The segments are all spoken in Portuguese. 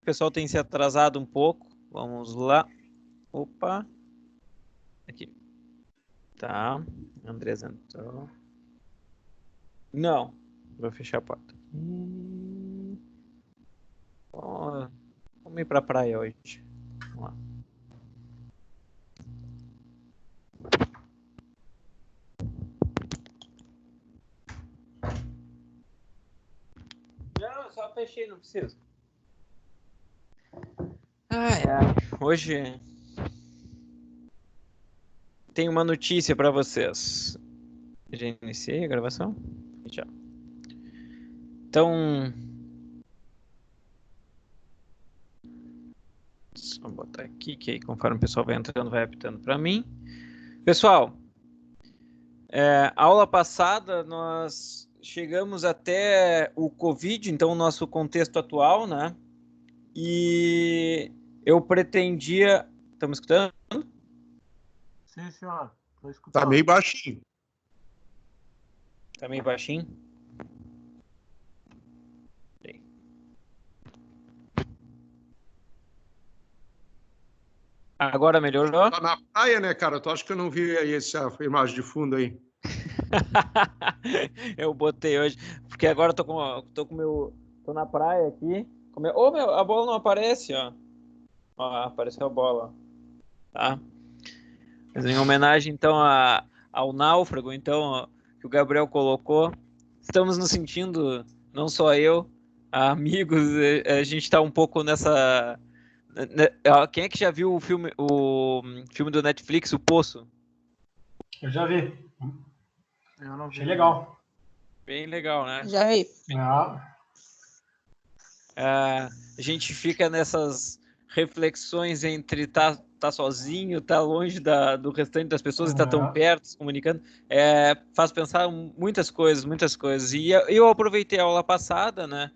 O pessoal tem se atrasado um pouco. Vamos lá. Opa. Aqui. Tá. Andrés entrou. Não. Vou fechar a porta. Oh, vamos ir pra praia hoje. Vamos lá. Não, só fechei, não preciso. Hoje tem uma notícia para vocês. Já iniciei a gravação? Já. Então, só botar aqui que aí, conforme o pessoal vai entrando, vai apitando para mim. Pessoal, aula passada nós chegamos até o Covid, então o nosso contexto atual, né? E eu pretendia... Estamos escutando? Sim, senhor. Estou escutando. Tá meio baixinho. Tá meio baixinho? Agora melhorou? Tá na praia, né, cara? Tu acha que eu não vi aí essa imagem de fundo aí? Eu botei hoje, porque agora tô na praia aqui. A bola não aparece, ó. Ó, apareceu a bola. Tá? Mas em homenagem, então, ao náufrago, então, ó, que o Gabriel colocou. Estamos nos sentindo, não só eu, amigos, a gente tá um pouco nessa... Quem é que já viu o filme do Netflix, O Poço? Eu já vi. Eu não vi. Achei legal. Bem legal, né? Já vi. A gente fica nessas reflexões entre tá sozinho, tá longe do restante das pessoas e tá tão perto, se comunicando. Faz pensar muitas coisas. E eu aproveitei a aula passada, né?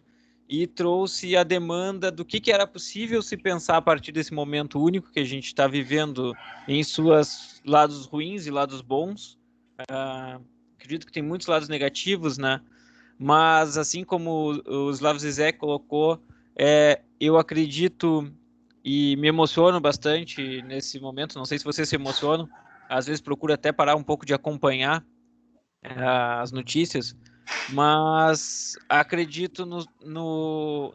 E trouxe a demanda do que era possível se pensar a partir desse momento único que a gente está vivendo em suas lados ruins e lados bons. Acredito que tem muitos lados negativos, né? Mas, assim como o Slav Zizek colocou, eu acredito e me emociono bastante nesse momento. Não sei se vocês se emocionam. Às vezes procuro até parar um pouco de acompanhar as notícias, mas acredito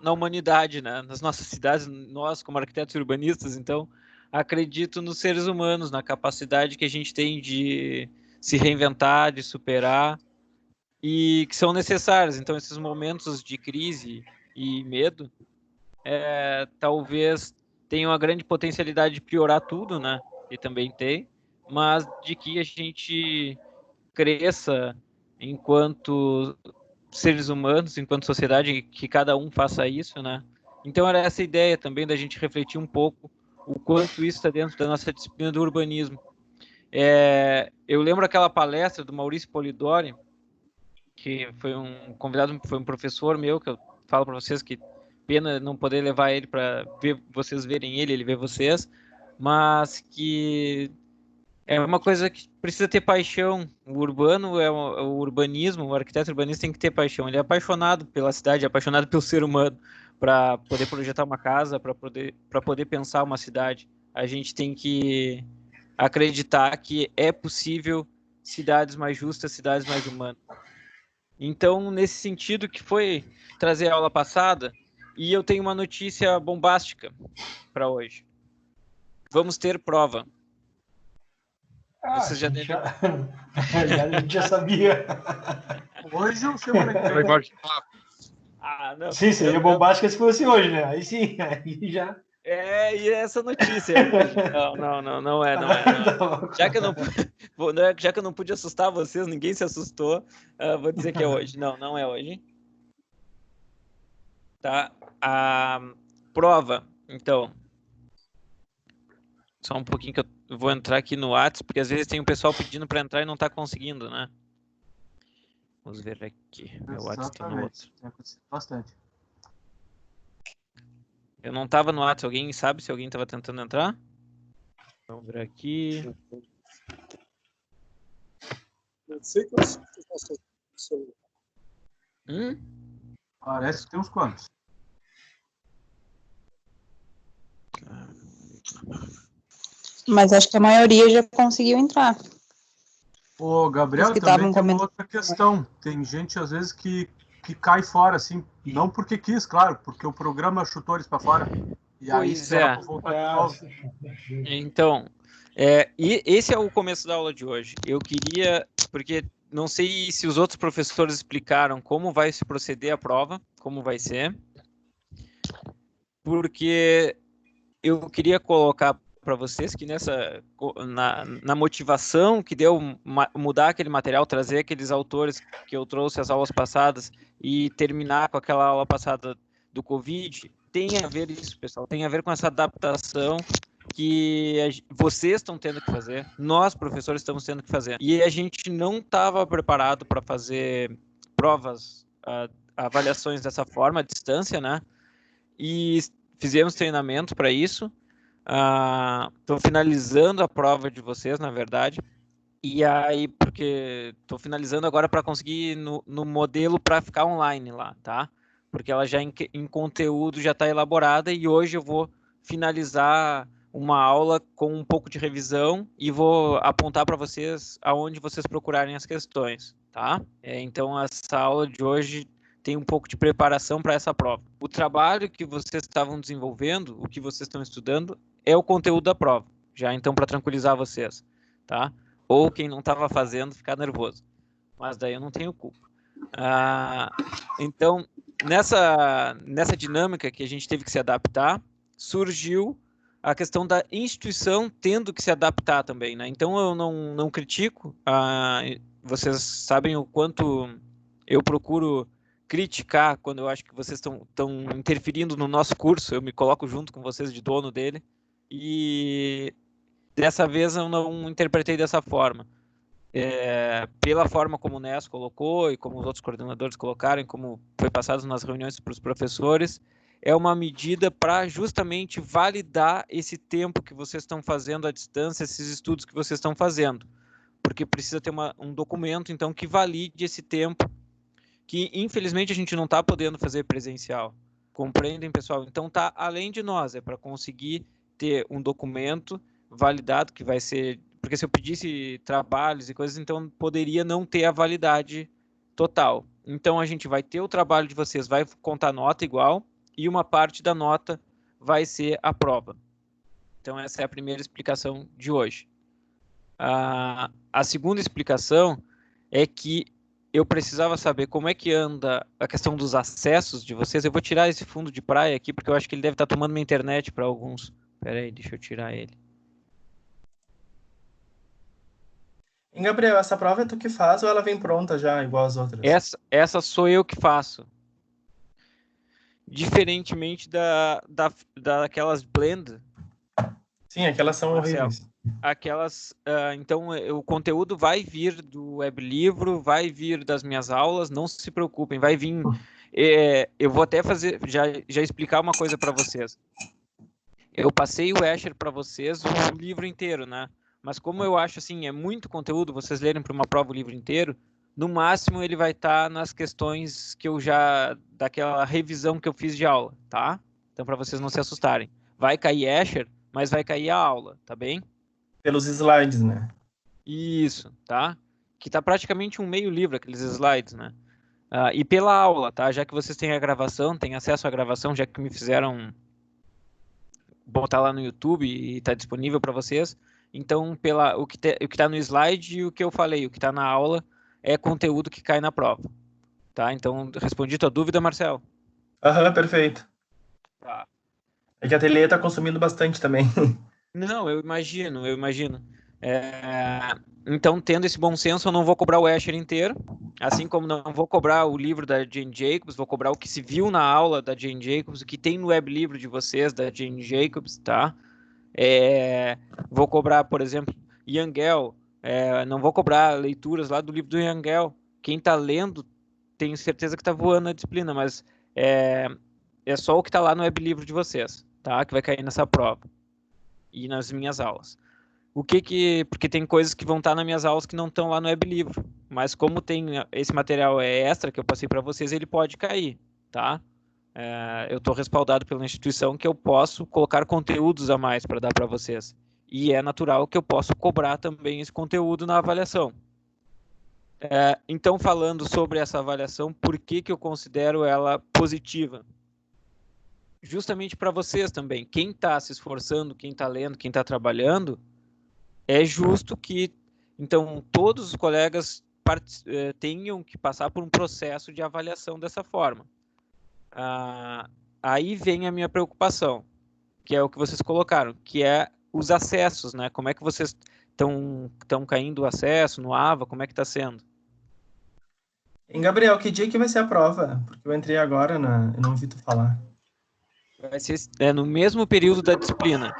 na humanidade, né? Nas nossas cidades, nós como arquitetos urbanistas, então, acredito nos seres humanos, na capacidade que a gente tem de se reinventar, de superar, e que são necessários. Então, esses momentos de crise e medo, talvez tenham a grande potencialidade de piorar tudo, né? E também tem, mas de que a gente cresça enquanto seres humanos, enquanto sociedade, que cada um faça isso, né? Então era essa ideia também da gente refletir um pouco o quanto isso está dentro da nossa disciplina do urbanismo. Eu lembro aquela palestra do Maurício Polidori, que foi um convidado, foi um professor meu, que eu falo para vocês que pena não poder levar ele para ver vocês verem ele ver vocês, mas que é uma coisa que precisa ter paixão. O urbano o urbanismo, o arquiteto urbanista tem que ter paixão. Ele é apaixonado pela cidade, é apaixonado pelo ser humano, para poder projetar uma casa, para poder pensar uma cidade. A gente tem que acreditar que é possível cidades mais justas, cidades mais humanas. Então, nesse sentido que foi trazer a aula passada, e eu tenho uma notícia bombástica para hoje. Vamos ter prova. Vocês já a gente já sabia. Hoje ou semana que vem? Não. Sim, seria bombástico se fosse hoje, né? Aí sim, aí já... E essa notícia é hoje. Não é. Já que eu não pude assustar vocês, ninguém se assustou, vou dizer que é hoje. Não é hoje. Tá? A prova, então. Só um pouquinho que eu vou entrar aqui no WhatsApp, porque às vezes tem um pessoal pedindo para entrar e não está conseguindo, né? Vamos ver aqui. Meu WhatsApp está no outro. Tem acontecido bastante. Eu não estava no WhatsApp. Alguém sabe se alguém estava tentando entrar? Vamos ver aqui. Eu sei que eu assisto no celular. Parece que tem uns quantos. Mas acho que a maioria já conseguiu entrar. Ô, Gabriel, Os que também estavam tem uma comentando. outra questão. Tem gente, às vezes, que cai fora, assim. Não porque quis, claro, porque o programa chutou eles para fora. E aí, Pois se era é. pra voltar de novo. Então, e esse é o começo da aula de hoje. Eu queria, porque não sei se os outros professores explicaram como vai se proceder a prova, como vai ser, porque eu queria colocar para vocês que na motivação que deu mudar aquele material, trazer aqueles autores que eu trouxe as aulas passadas e terminar com aquela aula passada do Covid, tem a ver isso, pessoal, tem a ver com essa adaptação que vocês estão tendo que fazer, nós, professores, estamos tendo que fazer. E a gente não estava preparado para fazer provas, avaliações dessa forma, à distância, né? E fizemos treinamento para isso. Estou finalizando a prova de vocês, na verdade. E aí, porque estou finalizando agora para conseguir no modelo para ficar online lá, tá? Porque ela já em conteúdo já está elaborada e hoje eu vou finalizar uma aula com um pouco de revisão e vou apontar para vocês aonde vocês procurarem as questões, tá? Então, essa aula de hoje tem um pouco de preparação para essa prova. O trabalho que vocês estavam desenvolvendo, o que vocês estão estudando, é o conteúdo da prova, já então para tranquilizar vocês, tá? Ou quem não estava fazendo ficar nervoso, mas daí eu não tenho culpa. Então, nessa dinâmica que a gente teve que se adaptar, surgiu a questão da instituição tendo que se adaptar também, né? Então eu não critico, vocês sabem o quanto eu procuro criticar quando eu acho que vocês estão interferindo no nosso curso, eu me coloco junto com vocês de dono dele, e dessa vez eu não interpretei dessa forma. Pela forma como o NES colocou e como os outros coordenadores colocaram, como foi passado nas reuniões para os professores, é uma medida para justamente validar esse tempo que vocês estão fazendo à distância, esses estudos que vocês estão fazendo, porque precisa ter um documento, então, que valide esse tempo, que infelizmente a gente não está podendo fazer presencial. Compreendem, pessoal? Então tá além de nós, é para conseguir ter um documento validado, que vai ser... Porque se eu pedisse trabalhos e coisas, então poderia não ter a validade total. Então a gente vai ter o trabalho de vocês, vai contar nota igual, e uma parte da nota vai ser a prova. Então essa é a primeira explicação de hoje. A segunda explicação é que eu precisava saber como é que anda a questão dos acessos de vocês. Eu vou tirar esse fundo de praia aqui, porque eu acho que ele deve estar tomando minha internet para alguns. Espera aí, deixa eu tirar ele. E, Gabriel, essa prova é tu que faz ou ela vem pronta já, igual as outras? Essa sou eu que faço. Diferentemente daquelas blend. Sim, aquelas são Marcelo, horríveis. aquelas, então o conteúdo vai vir do weblivro, vai vir das minhas aulas, não se preocupem, vai vir. Eu vou até já explicar uma coisa para vocês. Eu passei o Escher para vocês o livro inteiro, né? Mas como eu acho assim, é muito conteúdo, vocês lerem para uma prova o livro inteiro, no máximo ele vai estar nas questões que daquela revisão que eu fiz de aula, tá? Então para vocês não se assustarem. Vai cair Escher, mas vai cair a aula, tá bem? Pelos slides, né? Isso, tá? Que tá praticamente um meio livro, aqueles slides, né? E pela aula, tá? Já que vocês têm a gravação, têm acesso à gravação, já que me fizeram botar lá no YouTube e tá disponível para vocês. Então, o que tá no slide e o que eu falei, o que tá na aula, é conteúdo que cai na prova, tá? Então, respondi tua dúvida, Marcelo? Aham, perfeito. Tá. É que a ateliê tá consumindo bastante também. Não, eu imagino. Então, tendo esse bom senso, eu não vou cobrar o Escher inteiro, assim como não vou cobrar o livro da Jane Jacobs, vou cobrar o que se viu na aula da Jane Jacobs, o que tem no web livro de vocês da Jane Jacobs, tá? Vou cobrar, por exemplo, Yangel, não vou cobrar leituras lá do livro do Yangel. Quem está lendo, tenho certeza que está voando a disciplina, mas é só o que está lá no web livro de vocês, tá? Que vai cair nessa prova e nas minhas aulas. Porque tem coisas que vão estar nas minhas aulas que não estão lá no web livro, mas como esse material é extra que eu passei para vocês, ele pode cair, tá? eu estou respaldado pela instituição que eu posso colocar conteúdos a mais para dar para vocês. E é natural que eu possa cobrar também esse conteúdo na avaliação. Então, falando sobre essa avaliação, por que eu considero ela positiva? Justamente para vocês também. Quem está se esforçando, quem está lendo, quem está trabalhando, é justo que, então, todos os colegas tenham que passar por um processo de avaliação dessa forma. Aí vem a minha preocupação, que é o que vocês colocaram, que é os acessos, né? Como é que vocês estão caindo o acesso no AVA? Como é que está sendo? Em Gabriel, que dia que vai ser a prova? Porque eu entrei agora, eu não ouvi tu falar. Vai ser no mesmo período da disciplina.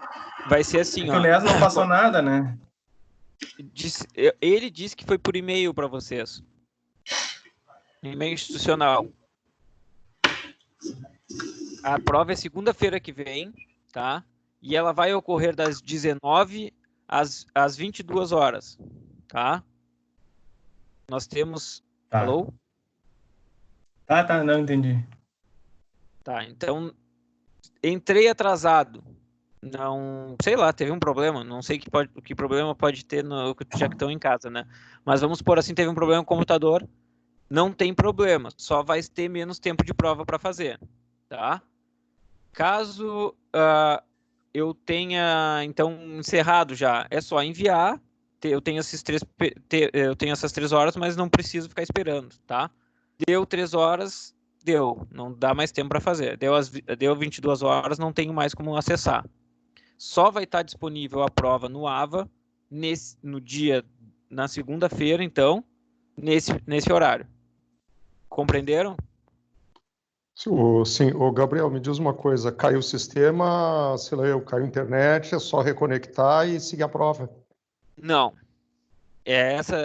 Vai ser assim, ó. O Nes não passou nada, né? Ele disse que foi por e-mail para vocês. E-mail institucional. A prova é segunda-feira que vem, tá? E ela vai ocorrer das 19 às 22 horas, tá? Nós temos... Tá. Alô? Tá, não entendi. Tá, então entrei atrasado. Não, sei lá, teve um problema. Não sei que problema pode ter já que estão em casa, né? Mas vamos supor assim, teve um problema no computador. Não tem problema, só vai ter menos tempo de prova para fazer, tá? Caso eu tenha, então, encerrado já, é só enviar. Eu tenho essas 3 horas, mas não preciso ficar esperando, tá? Deu 3 horas, deu. Não dá mais tempo para fazer. Deu 22 horas, não tenho mais como acessar. Só vai estar disponível a prova no AVA na segunda-feira, então, nesse horário. Compreenderam? Sim, o Gabriel, me diz uma coisa, caiu o sistema, sei lá, caiu a internet, é só reconectar e seguir a prova. Não. Essa...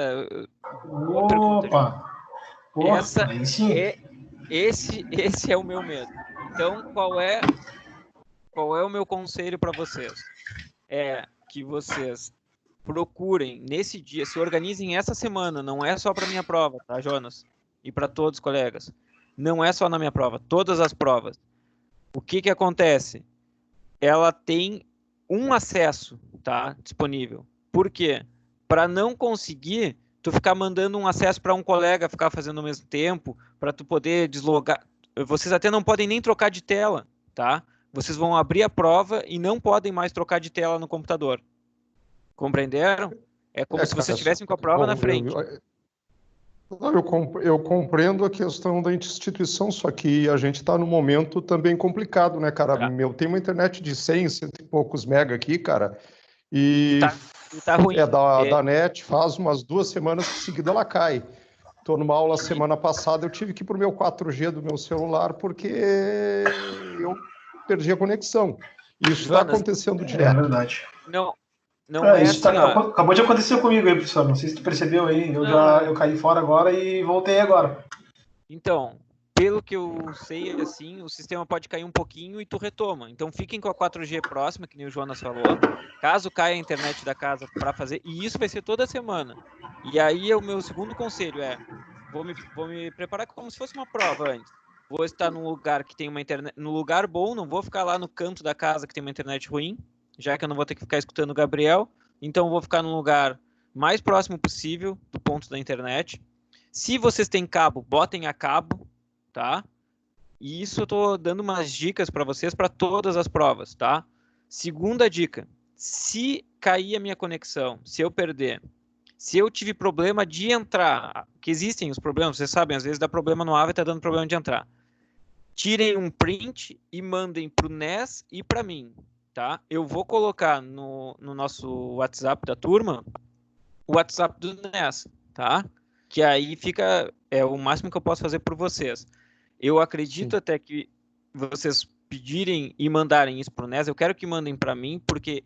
Opa! Essa esse é o meu medo. Então, qual é o meu conselho para vocês? É que vocês procurem nesse dia, se organizem essa semana, não é só para minha prova, tá, Jonas? E para todos os colegas. Não é só na minha prova, todas as provas. O que acontece? Ela tem um acesso, tá, disponível. Por quê? Para não conseguir tu ficar mandando um acesso para um colega ficar fazendo ao mesmo tempo, para tu poder deslogar. Vocês até não podem nem trocar de tela, tá? Vocês vão abrir a prova e não podem mais trocar de tela no computador. Compreenderam? É como se vocês estivessem com a prova na frente. Eu compreendo a questão da instituição, só que a gente está num momento também complicado, né, cara? Tá. Eu tenho uma internet de 100 e poucos mega aqui, cara, e tá ruim. Da NET, faz umas 2 semanas que seguida ela cai. Estou numa aula semana passada, eu tive que ir para o meu 4G do meu celular porque eu perdi a conexão. Isso está acontecendo direto. É verdade. Não é isso assim, acabou de acontecer comigo aí, professor. Não sei se tu percebeu aí. Eu caí fora agora e voltei agora. Então, pelo que eu sei, assim, o sistema pode cair um pouquinho e tu retoma. Então, fiquem com a 4G próxima, que nem o Jonas falou. Caso caia a internet da casa para fazer, e isso vai ser toda semana. E aí, o meu segundo conselho é, vou me preparar como se fosse uma prova antes. Vou estar num lugar que tem uma internet, num lugar bom, não vou ficar lá no canto da casa que tem uma internet ruim, já que eu não vou ter que ficar escutando o Gabriel. Então, vou ficar num lugar mais próximo possível do ponto da internet. Se vocês têm cabo, botem a cabo, tá? E isso eu tô dando umas dicas para vocês para todas as provas, tá? Segunda dica, se cair a minha conexão, se eu perder, se eu tive problema de entrar, que existem os problemas, vocês sabem, às vezes dá problema no AVA e tá dando problema de entrar. Tirem um print e mandem pro NES e para mim, tá? Eu vou colocar no nosso WhatsApp da turma o WhatsApp do NES, tá? Que aí fica, o máximo que eu posso fazer por vocês. Eu acredito até que vocês pedirem e mandarem isso para o NES, eu quero que mandem para mim, porque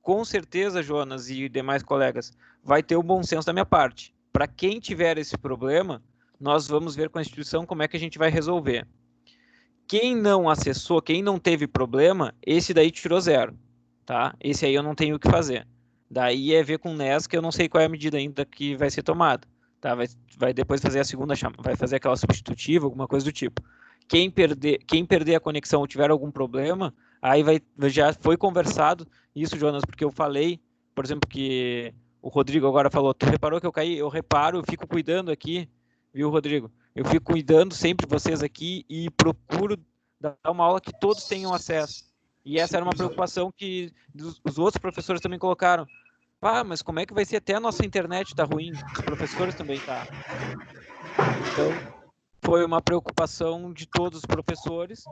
com certeza, Jonas e demais colegas, vai ter o bom senso da minha parte. Para quem tiver esse problema, nós vamos ver com a instituição como é que a gente vai resolver. Quem não acessou, quem não teve problema, esse daí tirou 0, tá? Esse aí eu não tenho o que fazer. Daí é ver com o NES, que eu não sei qual é a medida ainda que vai ser tomada. Tá? Vai depois fazer a segunda chamada, vai fazer aquela substitutiva, alguma coisa do tipo. Quem perder a conexão ou tiver algum problema, aí já foi conversado isso, Jonas, porque eu falei, por exemplo, que o Rodrigo agora falou, tu reparou que eu caí? Eu reparo, eu fico cuidando aqui, viu, Rodrigo? Eu fico cuidando sempre de vocês aqui e procuro dar uma aula que todos tenham acesso. E essa era uma preocupação que os outros professores também colocaram. Mas como é que vai ser? Até a nossa internet tá ruim, os professores também tá. Então, foi uma preocupação de todos os professores.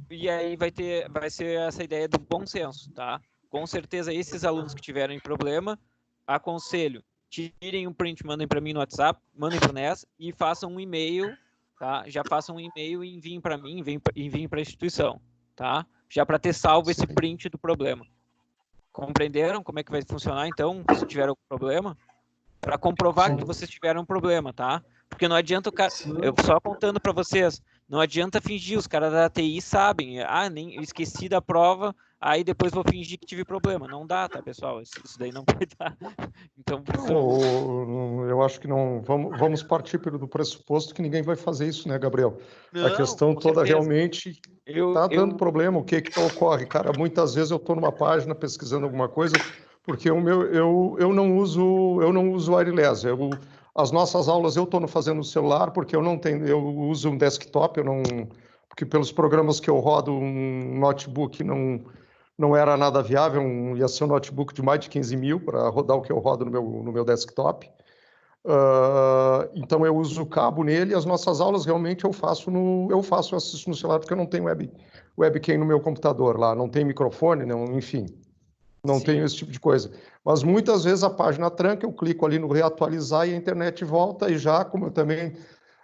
E aí vai ser essa ideia do bom senso, tá? Com certeza, esses alunos que tiverem problema, aconselho, tirem um print, mandem para mim no WhatsApp, mandem para o NES e façam um e-mail, tá? Já façam um e-mail e enviem para mim, enviem para a instituição, tá? Já para ter salvo esse print do problema. Compreenderam como é que vai funcionar, então, se tiver algum problema? Para comprovar que vocês tiveram um problema, tá? Porque não adianta o cara... Eu só apontando para vocês, não adianta fingir, os caras da TI sabem. Nem eu esqueci da prova, aí depois vou fingir que tive problema. Não dá, tá, pessoal? Isso daí não vai dar. Então, eu acho que não... Vamos partir do pressuposto que ninguém vai fazer isso, né, Gabriel? Não, a questão toda certeza. Realmente está dando problema. O que ocorre? Cara, muitas vezes eu estou numa página pesquisando alguma coisa, porque eu não uso wireless. As nossas aulas eu estou fazendo no celular, porque eu uso um desktop, porque pelos programas que eu rodo, um notebook não era nada viável, ia ser um notebook de mais de 15 mil para rodar o que eu rodo no meu desktop. Então eu uso o cabo nele, e as nossas aulas realmente eu assisto no celular, porque eu não tenho webcam no meu computador lá, não tem microfone, enfim. Não tenho esse tipo de coisa. Mas muitas vezes a página tranca, eu clico ali no reatualizar e a internet volta, e já, como eu também,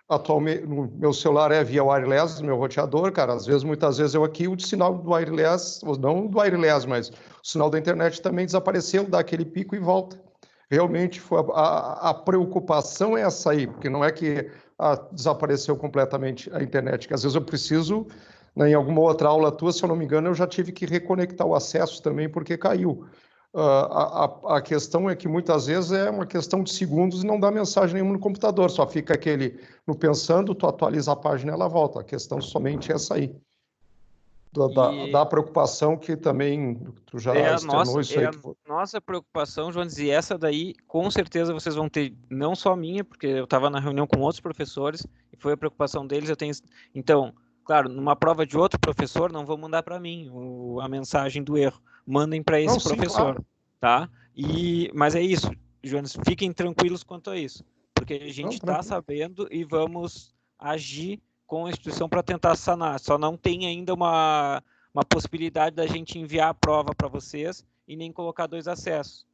atualmente, no meu celular é via wireless, meu roteador, cara, muitas vezes o sinal do wireless, não do wireless, mas o sinal da internet também desapareceu, dá aquele pico e volta. Realmente, a preocupação é essa aí, porque não é que desapareceu completamente a internet, que às vezes eu preciso... Em alguma outra aula tua, se eu não me engano, eu já tive que reconectar o acesso também, porque caiu. A questão é que muitas vezes é uma questão de segundos e não dá mensagem nenhuma no computador, só fica aquele no pensando, tu atualiza a página e ela volta. A questão somente é essa aí. Da preocupação que também tu já externou isso aí. Nossa preocupação, Jones, e essa daí, com certeza vocês vão ter, não só minha, porque eu estava na reunião com outros professores, e foi a preocupação deles, Então... Claro, numa prova de outro professor, não vão mandar para mim a mensagem do erro. Mandem para esse professor, claro. Tá? Mas é isso, Jonas, fiquem tranquilos quanto a isso, porque a gente está sabendo e vamos agir com a instituição para tentar sanar. Só não tem ainda uma possibilidade da gente enviar a prova para vocês e nem colocar 2 acessos,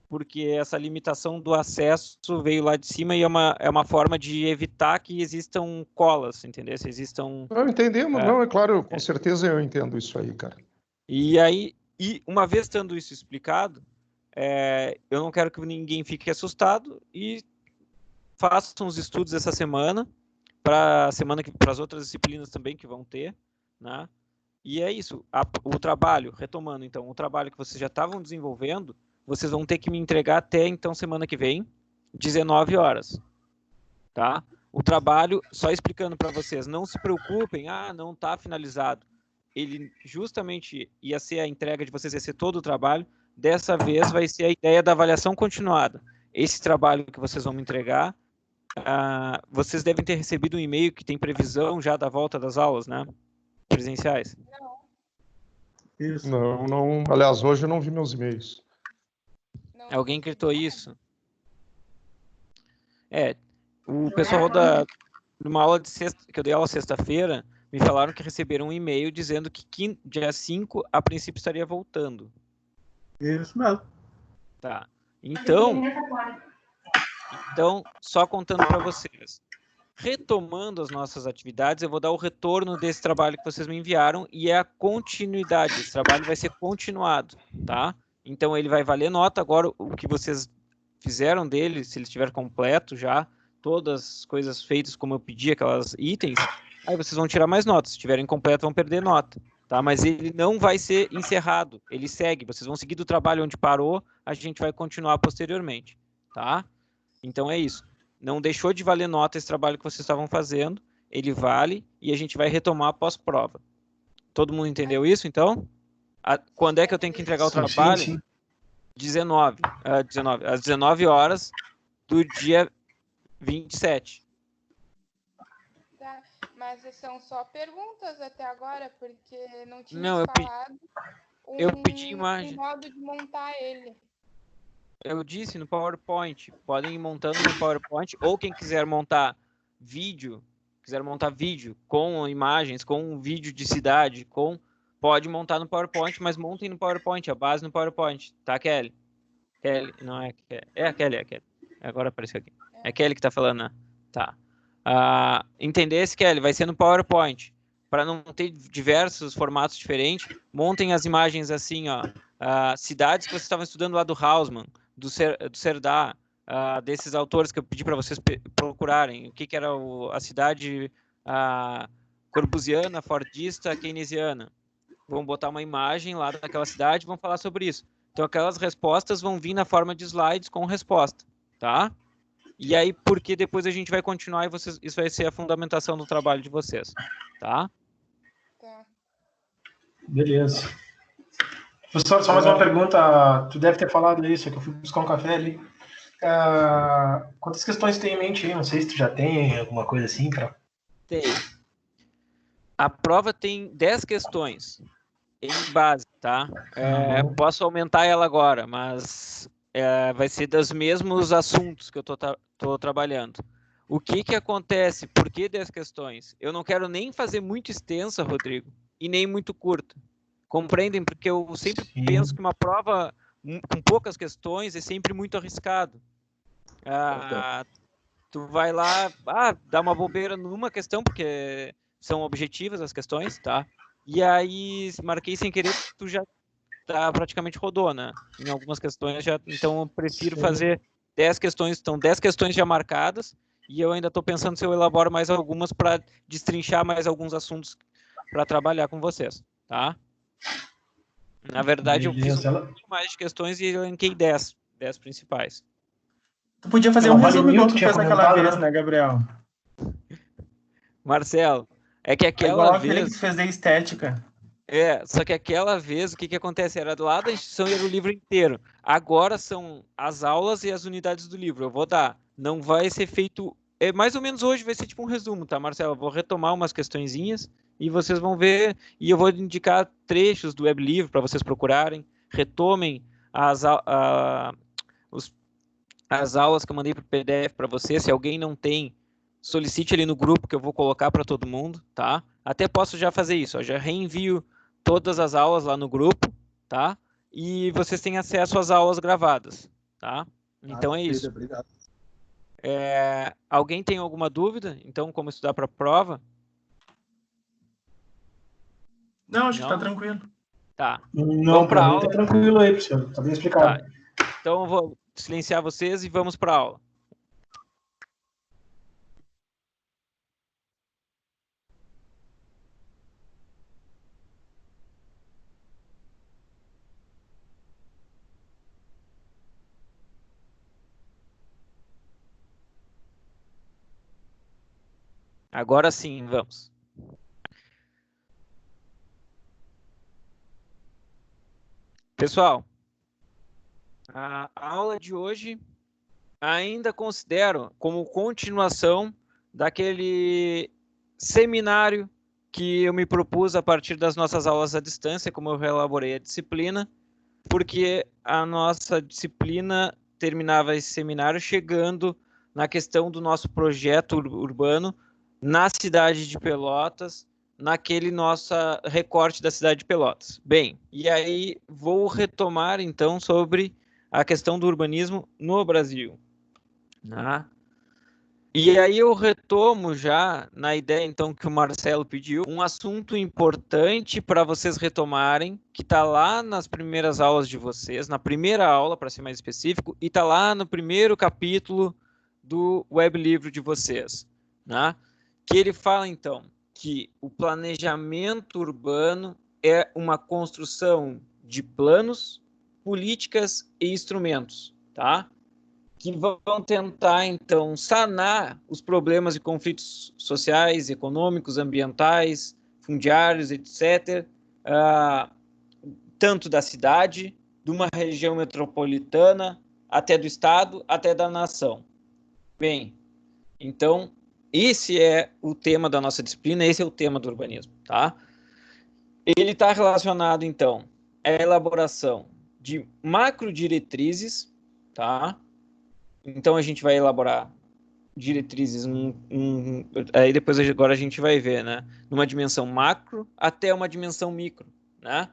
porque essa limitação do acesso veio lá de cima e é uma forma de evitar que existam colas, entendeu? Se existam... Não, entendemos, não, é claro, com certeza eu entendo isso aí, cara. E aí, uma vez tendo isso explicado, eu não quero que ninguém fique assustado e façam os estudos essa semana, para as outras disciplinas também que vão ter, né? E é isso, o trabalho, retomando então, o trabalho que vocês já estavam desenvolvendo, vocês vão ter que me entregar até, então, semana que vem, 19 horas, tá? O trabalho, só explicando para vocês, não se preocupem, não está finalizado. Ele justamente ia ser a entrega de vocês, ia ser todo o trabalho, dessa vez vai ser a ideia da avaliação continuada. Esse trabalho que vocês vão me entregar, vocês devem ter recebido um e-mail que tem previsão já da volta das aulas, né? Presenciais. Isso. Não. Aliás, hoje eu não vi meus e-mails. Alguém gritou isso? O pessoal numa aula de sexta, que eu dei aula sexta-feira, me falaram que receberam um e-mail dizendo que dia 5, a princípio, estaria voltando. Isso mesmo. Tá. Então, só contando para vocês. Retomando as nossas atividades, eu vou dar o retorno desse trabalho que vocês me enviaram e a continuidade. Esse trabalho vai ser continuado, tá? Então, ele vai valer nota. Agora, o que vocês fizeram dele, se ele estiver completo já, todas as coisas feitas como eu pedi, aquelas itens, aí vocês vão tirar mais notas. Se estiverem completo, vão perder nota, tá? Mas ele não vai ser encerrado. Ele segue. Vocês vão seguir do trabalho onde parou, a gente vai continuar posteriormente, tá? Então, é isso. Não deixou de valer nota esse trabalho que vocês estavam fazendo ele vale e a gente vai retomar pós-prova. Todo mundo entendeu isso, então? Quando é que eu tenho que entregar o trabalho? Sim. 19, às 19 horas do dia 27. Tá, mas são só perguntas até agora, porque não tinha falado eu pedi imagem. um modo de montar ele. Eu disse no PowerPoint, podem ir montando no PowerPoint, ou quem quiser montar vídeo com imagens, com um vídeo de cidade, pode montar no PowerPoint, mas montem no PowerPoint, a base no PowerPoint, tá, Kelly? Kelly, não é Kelly. É a Kelly. Agora apareceu aqui. É a Kelly que tá falando, né? Tá. Entendesse, Kelly? Vai ser no PowerPoint. Para não ter diversos formatos diferentes, montem as imagens assim, ó. Cidades que vocês estavam estudando lá do Hausmann, do Cerdá, desses autores que eu pedi para vocês procurarem. O que era a cidade corbusiana, fordista, keynesiana. Vão botar uma imagem lá daquela cidade e vão falar sobre isso. Então, aquelas respostas vão vir na forma de slides com resposta, tá? E aí, porque depois a gente vai continuar e isso vai ser a fundamentação do trabalho de vocês, tá? Tá. Beleza. Professor, só mais uma pergunta. Tu deve ter falado isso, que eu fui buscar um café ali. Quantas questões tem em mente aí? Não sei se tu já tem alguma coisa assim, cara. Tem. A prova tem 10 questões em base, tá? Posso aumentar ela agora, mas vai ser dos mesmos assuntos que eu tô trabalhando. O que acontece? Por que 10 questões? Eu não quero nem fazer muito extensa, Rodrigo, e nem muito curta. Compreendem? Porque eu sempre penso que uma prova com poucas questões é sempre muito arriscado. Tu vai lá, dá uma bobeira numa questão, porque são objetivas as questões, tá? E aí, marquei sem querer, tu já praticamente rodou, né? Em algumas questões já, então eu prefiro fazer 10 questões, estão 10 questões já marcadas, e eu ainda estou pensando se eu elaboro mais algumas para destrinchar mais alguns assuntos para trabalhar com vocês, tá? Na verdade, eu fiz muito mais de questões e elenquei 10 principais. Tu podia fazer um resumo igual tu fez naquela vez, né, Gabriel? Marcelo, é que aquela igual vez... aquele que tu fez da estética. Só que aquela vez, o que acontece? Era lá da instituição e era o livro inteiro. Agora são as aulas e as unidades do livro. Eu vou dar. Não vai ser feito... mais ou menos hoje vai ser tipo um resumo, tá, Marcelo? Eu vou retomar umas questõezinhas e vocês vão ver. E eu vou indicar trechos do web livro para vocês procurarem. Retomem as aulas que eu mandei para o PDF para vocês. Se alguém não tem, solicite ali no grupo que eu vou colocar para todo mundo, tá? Até posso já fazer isso, ó, já reenvio todas as aulas lá no grupo, tá? E vocês têm acesso às aulas gravadas, tá? Então é isso. Obrigado. Alguém tem alguma dúvida? Então, como estudar para a prova? Não, acho que tá tranquilo. Tá. Não, vamos para aula. Tá tranquilo aí, professor. Tá bem explicado. Tá. Então, eu vou silenciar vocês e vamos para a aula. Agora sim, vamos. Pessoal, a aula de hoje ainda considero como continuação daquele seminário que eu me propus a partir das nossas aulas à distância, como eu reelaborei a disciplina, porque a nossa disciplina terminava esse seminário chegando na questão do nosso projeto urbano na cidade de Pelotas, naquele nosso recorte da cidade de Pelotas. Bem, e aí vou retomar então sobre a questão do urbanismo no Brasil. E aí eu retomo já na ideia então que o Marcelo pediu, um assunto importante para vocês retomarem, que está lá nas primeiras aulas de vocês, na primeira aula, para ser mais específico, e está lá no primeiro capítulo do web livro de vocês, né? Que ele fala então que o planejamento urbano é uma construção de planos, políticas e instrumentos, tá? que vão tentar, então, sanar os problemas e conflitos sociais, econômicos, ambientais, fundiários, etc., tanto da cidade, de uma região metropolitana, até do estado, até da nação. Bem, então, esse é o tema da nossa disciplina, esse é o tema do urbanismo, tá? Ele está relacionado, então, à elaboração de macrodiretrizes, tá? Então, a gente vai elaborar diretrizes, aí depois agora a gente vai ver, né? Numa dimensão macro até uma dimensão micro, né?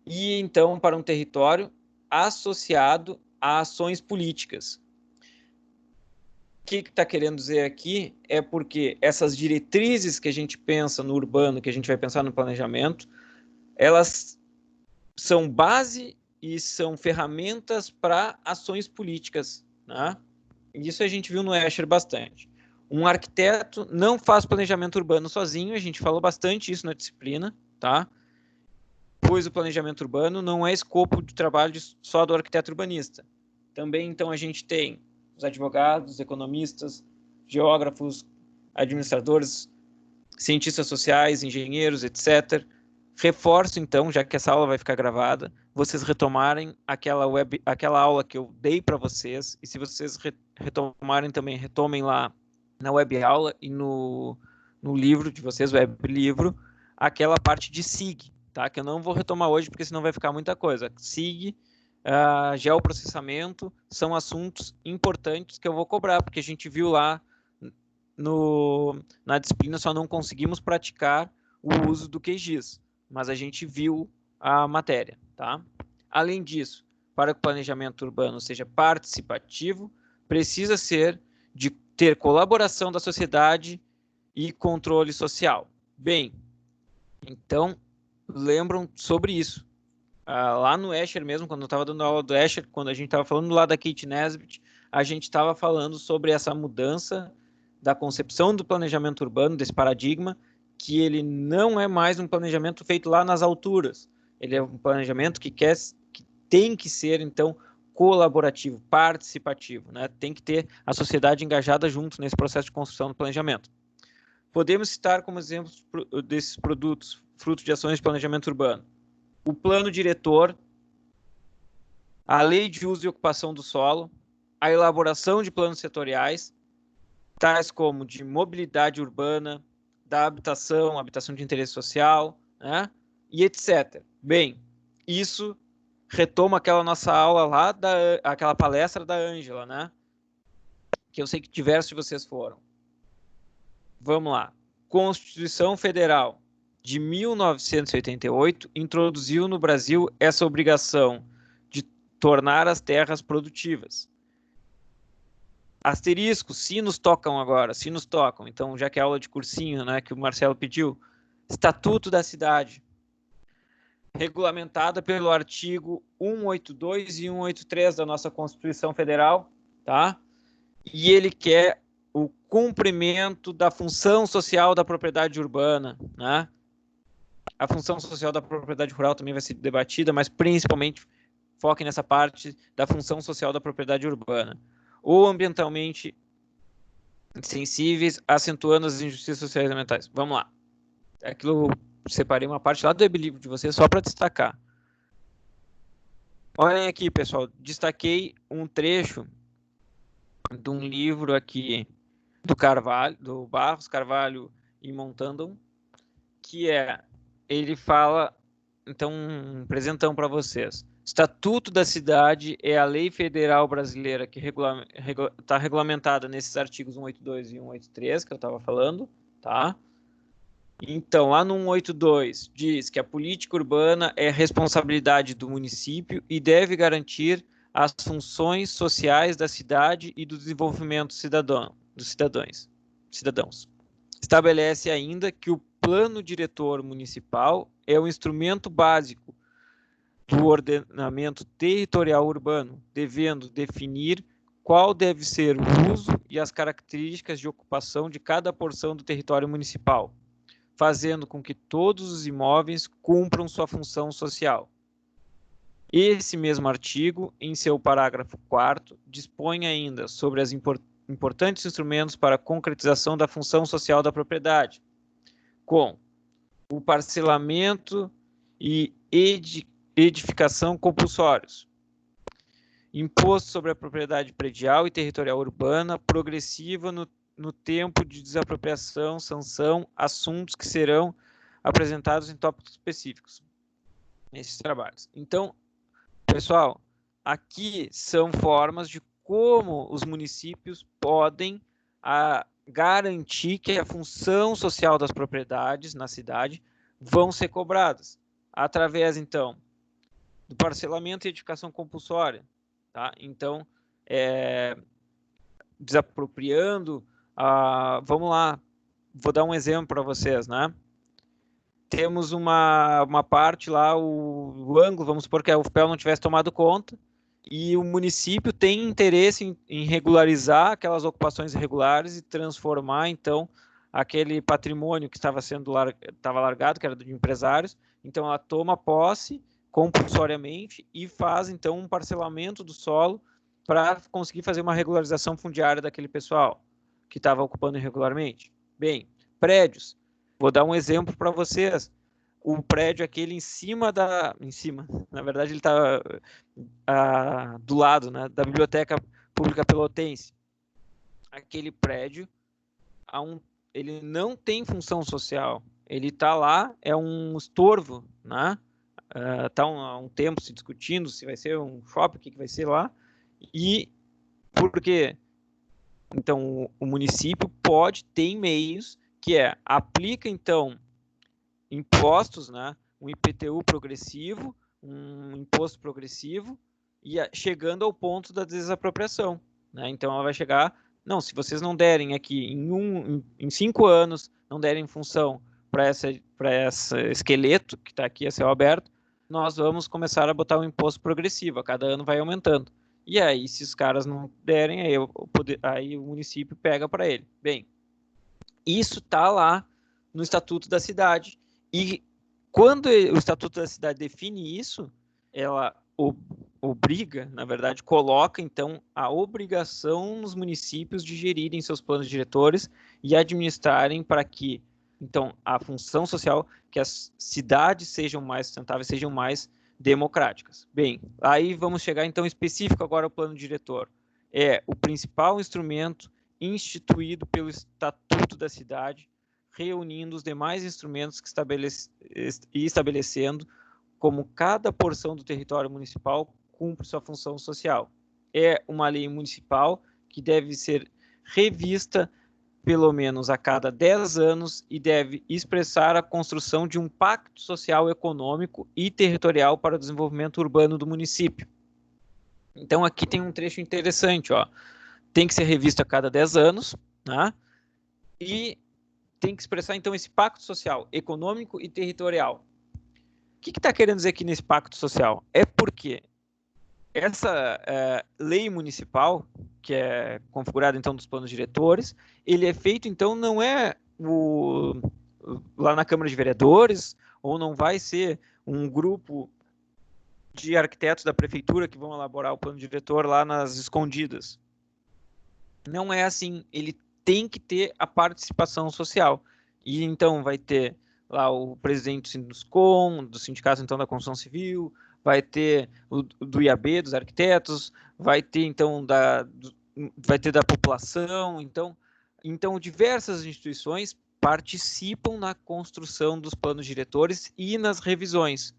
E, então, para um território associado a ações políticas. O que está querendo dizer aqui é porque essas diretrizes que a gente pensa no urbano, que a gente vai pensar no planejamento, elas são base e são ferramentas para ações políticas, né? Isso a gente viu no Escher bastante. Um arquiteto não faz planejamento urbano sozinho, a gente falou bastante isso na disciplina, tá? Pois o planejamento urbano não é escopo de trabalho só do arquiteto urbanista. Também, então, a gente tem os advogados, economistas, geógrafos, administradores, cientistas sociais, engenheiros, etc. Reforço, então, já que essa aula vai ficar gravada, vocês retomarem aquela aula que eu dei para vocês, e se vocês retomarem também, retomem lá na web aula e no livro de vocês, web livro, aquela parte de SIG, tá? Que eu não vou retomar hoje, porque senão vai ficar muita coisa. SIG, geoprocessamento, são assuntos importantes que eu vou cobrar, porque a gente viu lá na disciplina, só não conseguimos praticar o uso do QGIS, mas a gente viu a matéria, tá? Além disso, para que o planejamento urbano seja participativo, precisa ser de ter colaboração da sociedade e controle social. Bem, então, lembram sobre isso. Lá no Escher mesmo, quando eu estava dando aula do Escher, quando a gente estava falando lá da Kate Nesbitt, a gente estava falando sobre essa mudança da concepção do planejamento urbano, desse paradigma, que ele não é mais um planejamento feito lá nas alturas. Ele é um planejamento que tem que ser, então, colaborativo, participativo, né? Tem que ter a sociedade engajada junto nesse processo de construção do planejamento. Podemos citar como exemplos desses produtos, frutos de ações de planejamento urbano, o plano diretor, a lei de uso e ocupação do solo, a elaboração de planos setoriais, tais como de mobilidade urbana, da habitação de interesse social, né? E etc. Bem, isso retoma aquela nossa aula lá, aquela palestra da Ângela, né? Que eu sei que diversos de vocês foram. Vamos lá. Constituição Federal de 1988 introduziu no Brasil essa obrigação de tornar as terras produtivas. Asterisco, se nos tocam agora, se nos tocam. Então, já que é aula de cursinho, né, que o Marcelo pediu, Estatuto da Cidade, regulamentada pelo artigo 182 e 183 da nossa Constituição Federal, tá? E ele quer o cumprimento da função social da propriedade urbana, né? A função social da propriedade rural também vai ser debatida, mas principalmente foque nessa parte da função social da propriedade urbana. Ou ambientalmente sensíveis, acentuando as injustiças sociais e ambientais. Vamos lá. Aquilo, separei uma parte lá do e-livro de vocês só para destacar. Olhem aqui, pessoal. Destaquei um trecho de um livro aqui do Carvalho, do Barros, Carvalho e Montandon, que ele fala, então, um presentão para vocês. Estatuto da Cidade é a lei federal brasileira que está regulamentada nesses artigos 182 e 183 que eu estava falando, tá? Então, lá no 182 diz que a política urbana é responsabilidade do município e deve garantir as funções sociais da cidade e do desenvolvimento dos cidadãos. Estabelece ainda que o plano diretor municipal é o instrumento básico do ordenamento territorial urbano, devendo definir qual deve ser o uso e as características de ocupação de cada porção do território municipal, fazendo com que todos os imóveis cumpram sua função social. Esse mesmo artigo, em seu parágrafo 4º, dispõe ainda sobre os importantes instrumentos para a concretização da função social da propriedade, com o parcelamento e edificação compulsórios, imposto sobre a propriedade predial e territorial urbana, progressiva no tempo de desapropriação, sanção, assuntos que serão apresentados em tópicos específicos nesses trabalhos. Então, pessoal, aqui são formas de como os municípios podem garantir que a função social das propriedades na cidade vão ser cobradas, através, então, do parcelamento e edificação compulsória. Tá? Então, desapropriando, vamos lá, vou dar um exemplo para vocês, né? Temos uma parte lá, o ângulo, vamos supor que a UFPEL não tivesse tomado conta, e o município tem interesse em regularizar aquelas ocupações irregulares e transformar, então, aquele patrimônio que estava largado, que era de empresários, então ela toma posse compulsoriamente e faz, então, um parcelamento do solo para conseguir fazer uma regularização fundiária daquele pessoal que estava ocupando irregularmente. Bem, prédios. Vou dar um exemplo para vocês. O prédio aquele na verdade ele está do lado, né, da Biblioteca Pública Pelotense. Aquele prédio, ele não tem função social. Ele está lá, é um estorvo, né? Está há um tempo se discutindo se vai ser um shopping, o que vai ser lá. E por quê? Então, o município pode ter meios que aplica, então, impostos, né? Um IPTU progressivo, um imposto progressivo, e chegando ao ponto da desapropriação. Né? Então, ela vai chegar, não, se vocês não derem aqui em 5 anos, não derem função para esse esqueleto que está aqui a céu aberto, nós vamos começar a botar um imposto progressivo, a cada ano vai aumentando. E aí, se os caras não derem, aí o município pega para ele. Bem, isso está lá no Estatuto da Cidade. E quando o Estatuto da Cidade define isso, ela obriga, na verdade, coloca, então, a obrigação nos municípios de gerirem seus planos diretores e administrarem para que, então, a função social, que as cidades sejam mais sustentáveis, sejam mais democráticas. Bem, aí vamos chegar, então, específico agora ao plano diretor. É o principal instrumento instituído pelo Estatuto da Cidade, reunindo os demais instrumentos que estabelecendo como cada porção do território municipal cumpre sua função social. É uma lei municipal que deve ser revista pelo menos a cada 10 anos e deve expressar a construção de um pacto social, econômico e territorial para o desenvolvimento urbano do município. Então, aqui tem um trecho interessante, ó. Tem que ser revista a cada 10 anos, né? E tem que expressar, então, esse pacto social, econômico e territorial. O que está querendo dizer aqui nesse pacto social? É porque essa lei municipal, que é configurada, então, dos planos diretores, ele é feito, então, não é lá na Câmara de Vereadores, ou não vai ser um grupo de arquitetos da prefeitura que vão elaborar o plano diretor lá nas escondidas. Não é assim, ele tem que ter a participação social. E, então, vai ter lá o presidente do Sinduscom, do Sindicato, então, da Construção Civil, vai ter do IAB, dos arquitetos, vai ter, então, vai ter da população, então diversas instituições participam na construção dos planos diretores e nas revisões.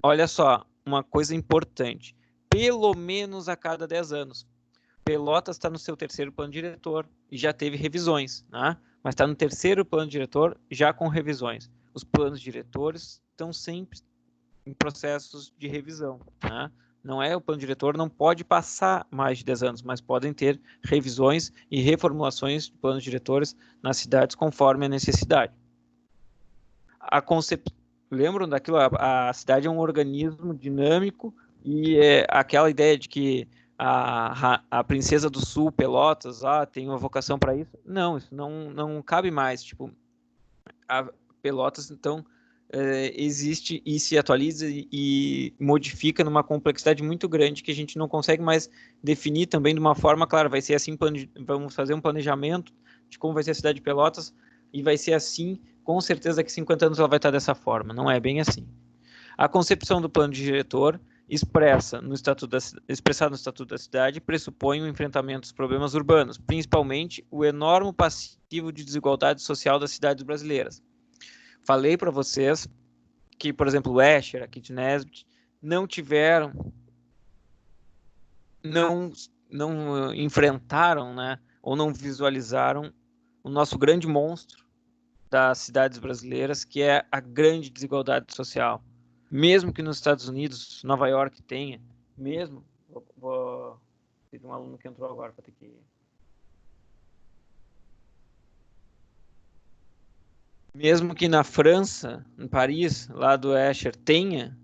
Olha só, uma coisa importante, pelo menos a cada 10 anos. Pelotas está no seu 3º plano diretor e já teve revisões, né? Mas está no 3º plano diretor já com revisões. Os planos diretores estão sempre em processos de revisão, né? Não é o plano diretor, não pode passar mais de 10 anos, mas podem ter revisões e reformulações de planos diretores nas cidades conforme a necessidade. Lembram daquilo? A cidade é um organismo dinâmico e aquela ideia de que a Princesa do Sul, Pelotas, tem uma vocação para isso. Não, isso não cabe mais. Tipo, a Pelotas, então, existe e se atualiza e modifica numa complexidade muito grande que a gente não consegue mais definir também de uma forma clara. Vai ser assim, vamos fazer um planejamento de como vai ser a cidade de Pelotas e vai ser assim, com certeza daqui a 50 anos ela vai estar dessa forma. Não é bem assim. A concepção do plano diretor expressado no Estatuto da Cidade pressupõe o enfrentamento dos problemas urbanos, principalmente o enorme passivo de desigualdade social das cidades brasileiras. Falei para vocês que, por exemplo, o Escher, aqui de Nesbitt, não enfrentaram, né, ou não visualizaram o nosso grande monstro das cidades brasileiras, que é a grande desigualdade social. Mesmo que nos Estados Unidos, Nova York tenha, mesmo... Teve um aluno que entrou agora para ter que... Mesmo que na França, em Paris, lá do Escher, tenha,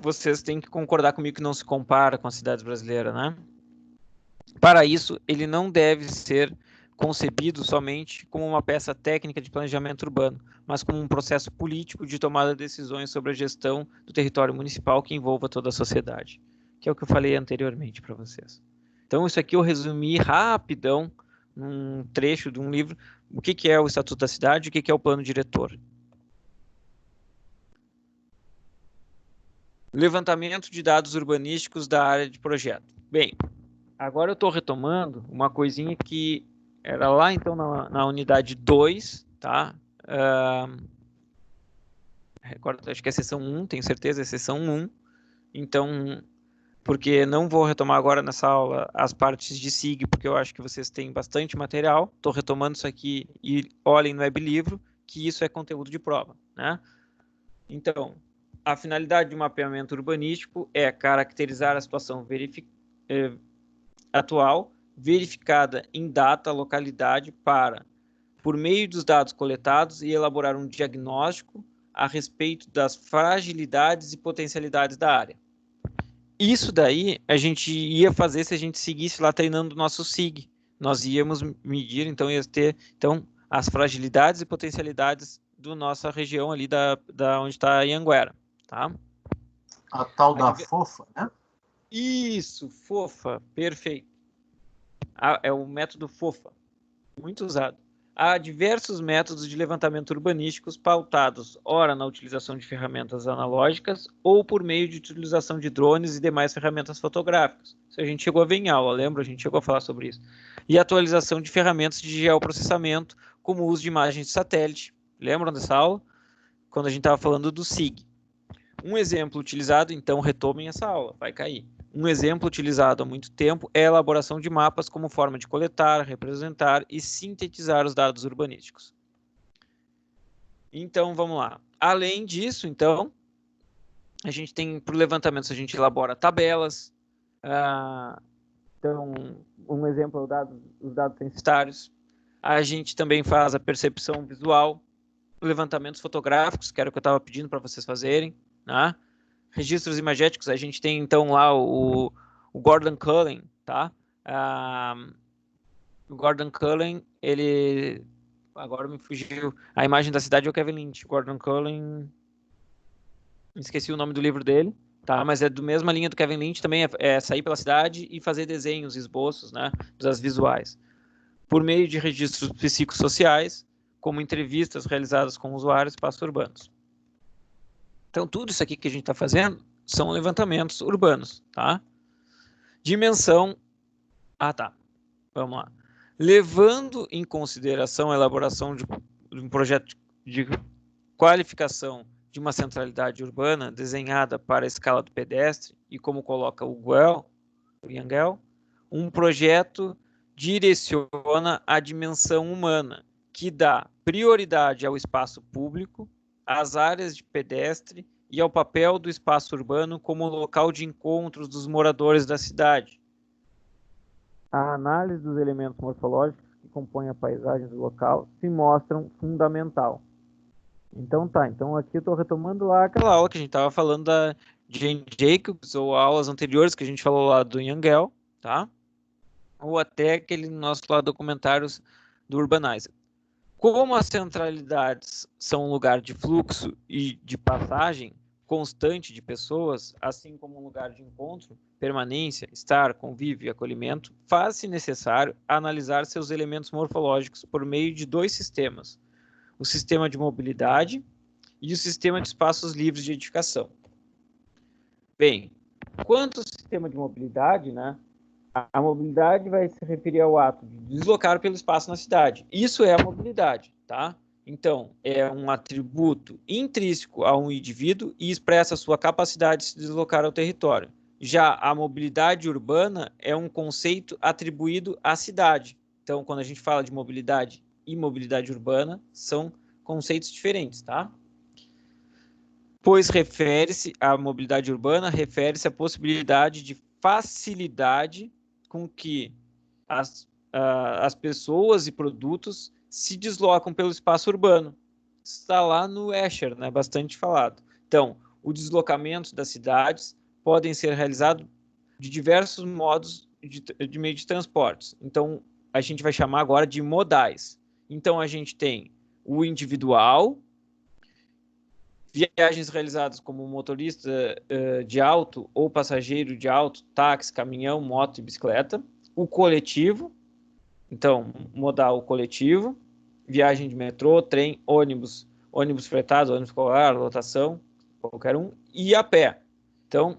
vocês têm que concordar comigo que não se compara com as cidades brasileiras, né? Para isso, ele não deve ser concebido somente como uma peça técnica de planejamento urbano, mas como um processo político de tomada de decisões sobre a gestão do território municipal que envolva toda a sociedade, que é o que eu falei anteriormente para vocês. Então, isso aqui eu resumi rapidão, num trecho de um livro, o que é o Estatuto da Cidade e o que é o Plano Diretor. Levantamento de dados urbanísticos da área de projeto. Bem, agora eu estou retomando uma coisinha que era lá, então, na unidade 2, tá? Acho que é a seção 1, tenho certeza, é a seção 1. Então, porque não vou retomar agora nessa aula as partes de SIG, porque eu acho que vocês têm bastante material. Estou retomando isso aqui e olhem no weblivro, que isso é conteúdo de prova, né? Então, a finalidade de mapeamento urbanístico é caracterizar a situação atual, verificada em data, localidade, para, por meio dos dados coletados, e elaborar um diagnóstico a respeito das fragilidades e potencialidades da área. Isso daí a gente ia fazer se a gente seguisse lá treinando o nosso SIG. Nós íamos medir, então ia ter as fragilidades e potencialidades da nossa região ali da onde está a Anhanguera, tá? A tal da FOFA, né? Isso, FOFA, perfeito. É o método FOFA, muito usado. Há diversos métodos de levantamento urbanísticos pautados, ora na utilização de ferramentas analógicas ou por meio de utilização de drones e demais ferramentas fotográficas. Isso a gente chegou a ver em aula, lembra? A gente chegou a falar sobre isso. E atualização de ferramentas de geoprocessamento, como o uso de imagens de satélite. Lembram dessa aula? Quando a gente estava falando do SIG. Um exemplo utilizado, então retomem essa aula, vai cair. Um exemplo utilizado há muito tempo é a elaboração de mapas como forma de coletar, representar e sintetizar os dados urbanísticos. Então, vamos lá. Além disso, então, a gente tem, para o levantamento, a gente elabora tabelas. Então, um exemplo é os dados censitários. A gente também faz a percepção visual, levantamentos fotográficos, que era o que eu estava pedindo para vocês fazerem, né? Registros imagéticos, a gente tem então lá o Gordon Cullen, tá? O Gordon Cullen, ele... Agora me fugiu. A imagem da cidade é o Kevin Lynch. Gordon Cullen... Esqueci o nome do livro dele, tá? Mas é do mesma linha do Kevin Lynch, também é sair pela cidade e fazer desenhos, esboços, né? Das visuais. Por meio de registros psicossociais, como entrevistas realizadas com usuários e espaços urbanos. Então, tudo isso aqui que a gente está fazendo são levantamentos urbanos, tá? Dimensão... tá. Vamos lá. Levando em consideração a elaboração de um projeto de qualificação de uma centralidade urbana desenhada para a escala do pedestre, e como coloca o Yangel, um projeto direciona a dimensão humana, que dá prioridade ao espaço público, às áreas de pedestre e ao papel do espaço urbano como local de encontros dos moradores da cidade. A análise dos elementos morfológicos que compõem a paisagem do local se mostram fundamental. Então tá, então aqui eu estou retomando lá aquela aula que a gente estava falando da Jane Jacobs, ou aulas anteriores que a gente falou lá do Yangel, tá? Ou até aquele nosso lá documentários do Urbanizer. Como as centralidades são um lugar de fluxo e de passagem constante de pessoas, assim como um lugar de encontro, permanência, estar, convívio e acolhimento, faz-se necessário analisar seus elementos morfológicos por meio de 2 sistemas: o sistema de mobilidade e o sistema de espaços livres de edificação. Bem, quanto ao sistema de mobilidade, né, a mobilidade vai se referir ao ato de deslocar pelo espaço na cidade. Isso é a mobilidade, tá? Então, é um atributo intrínseco a um indivíduo e expressa sua capacidade de se deslocar ao território. Já a mobilidade urbana é um conceito atribuído à cidade. Então, quando a gente fala de mobilidade e mobilidade urbana, são conceitos diferentes, tá? Pois refere-se à mobilidade urbana, refere-se à possibilidade de facilidade com que as pessoas e produtos se deslocam pelo espaço urbano. Está lá no Escher, né, bastante falado. Então, o deslocamento das cidades podem ser realizados de diversos modos de meio de transportes. Então, a gente vai chamar agora de modais. Então, a gente tem o individual, viagens realizadas como motorista de auto ou passageiro de auto, táxi, caminhão, moto e bicicleta. O coletivo, então, modal coletivo, viagem de metrô, trem, ônibus fretado, ônibus escolar, lotação, qualquer um, e a pé. Então,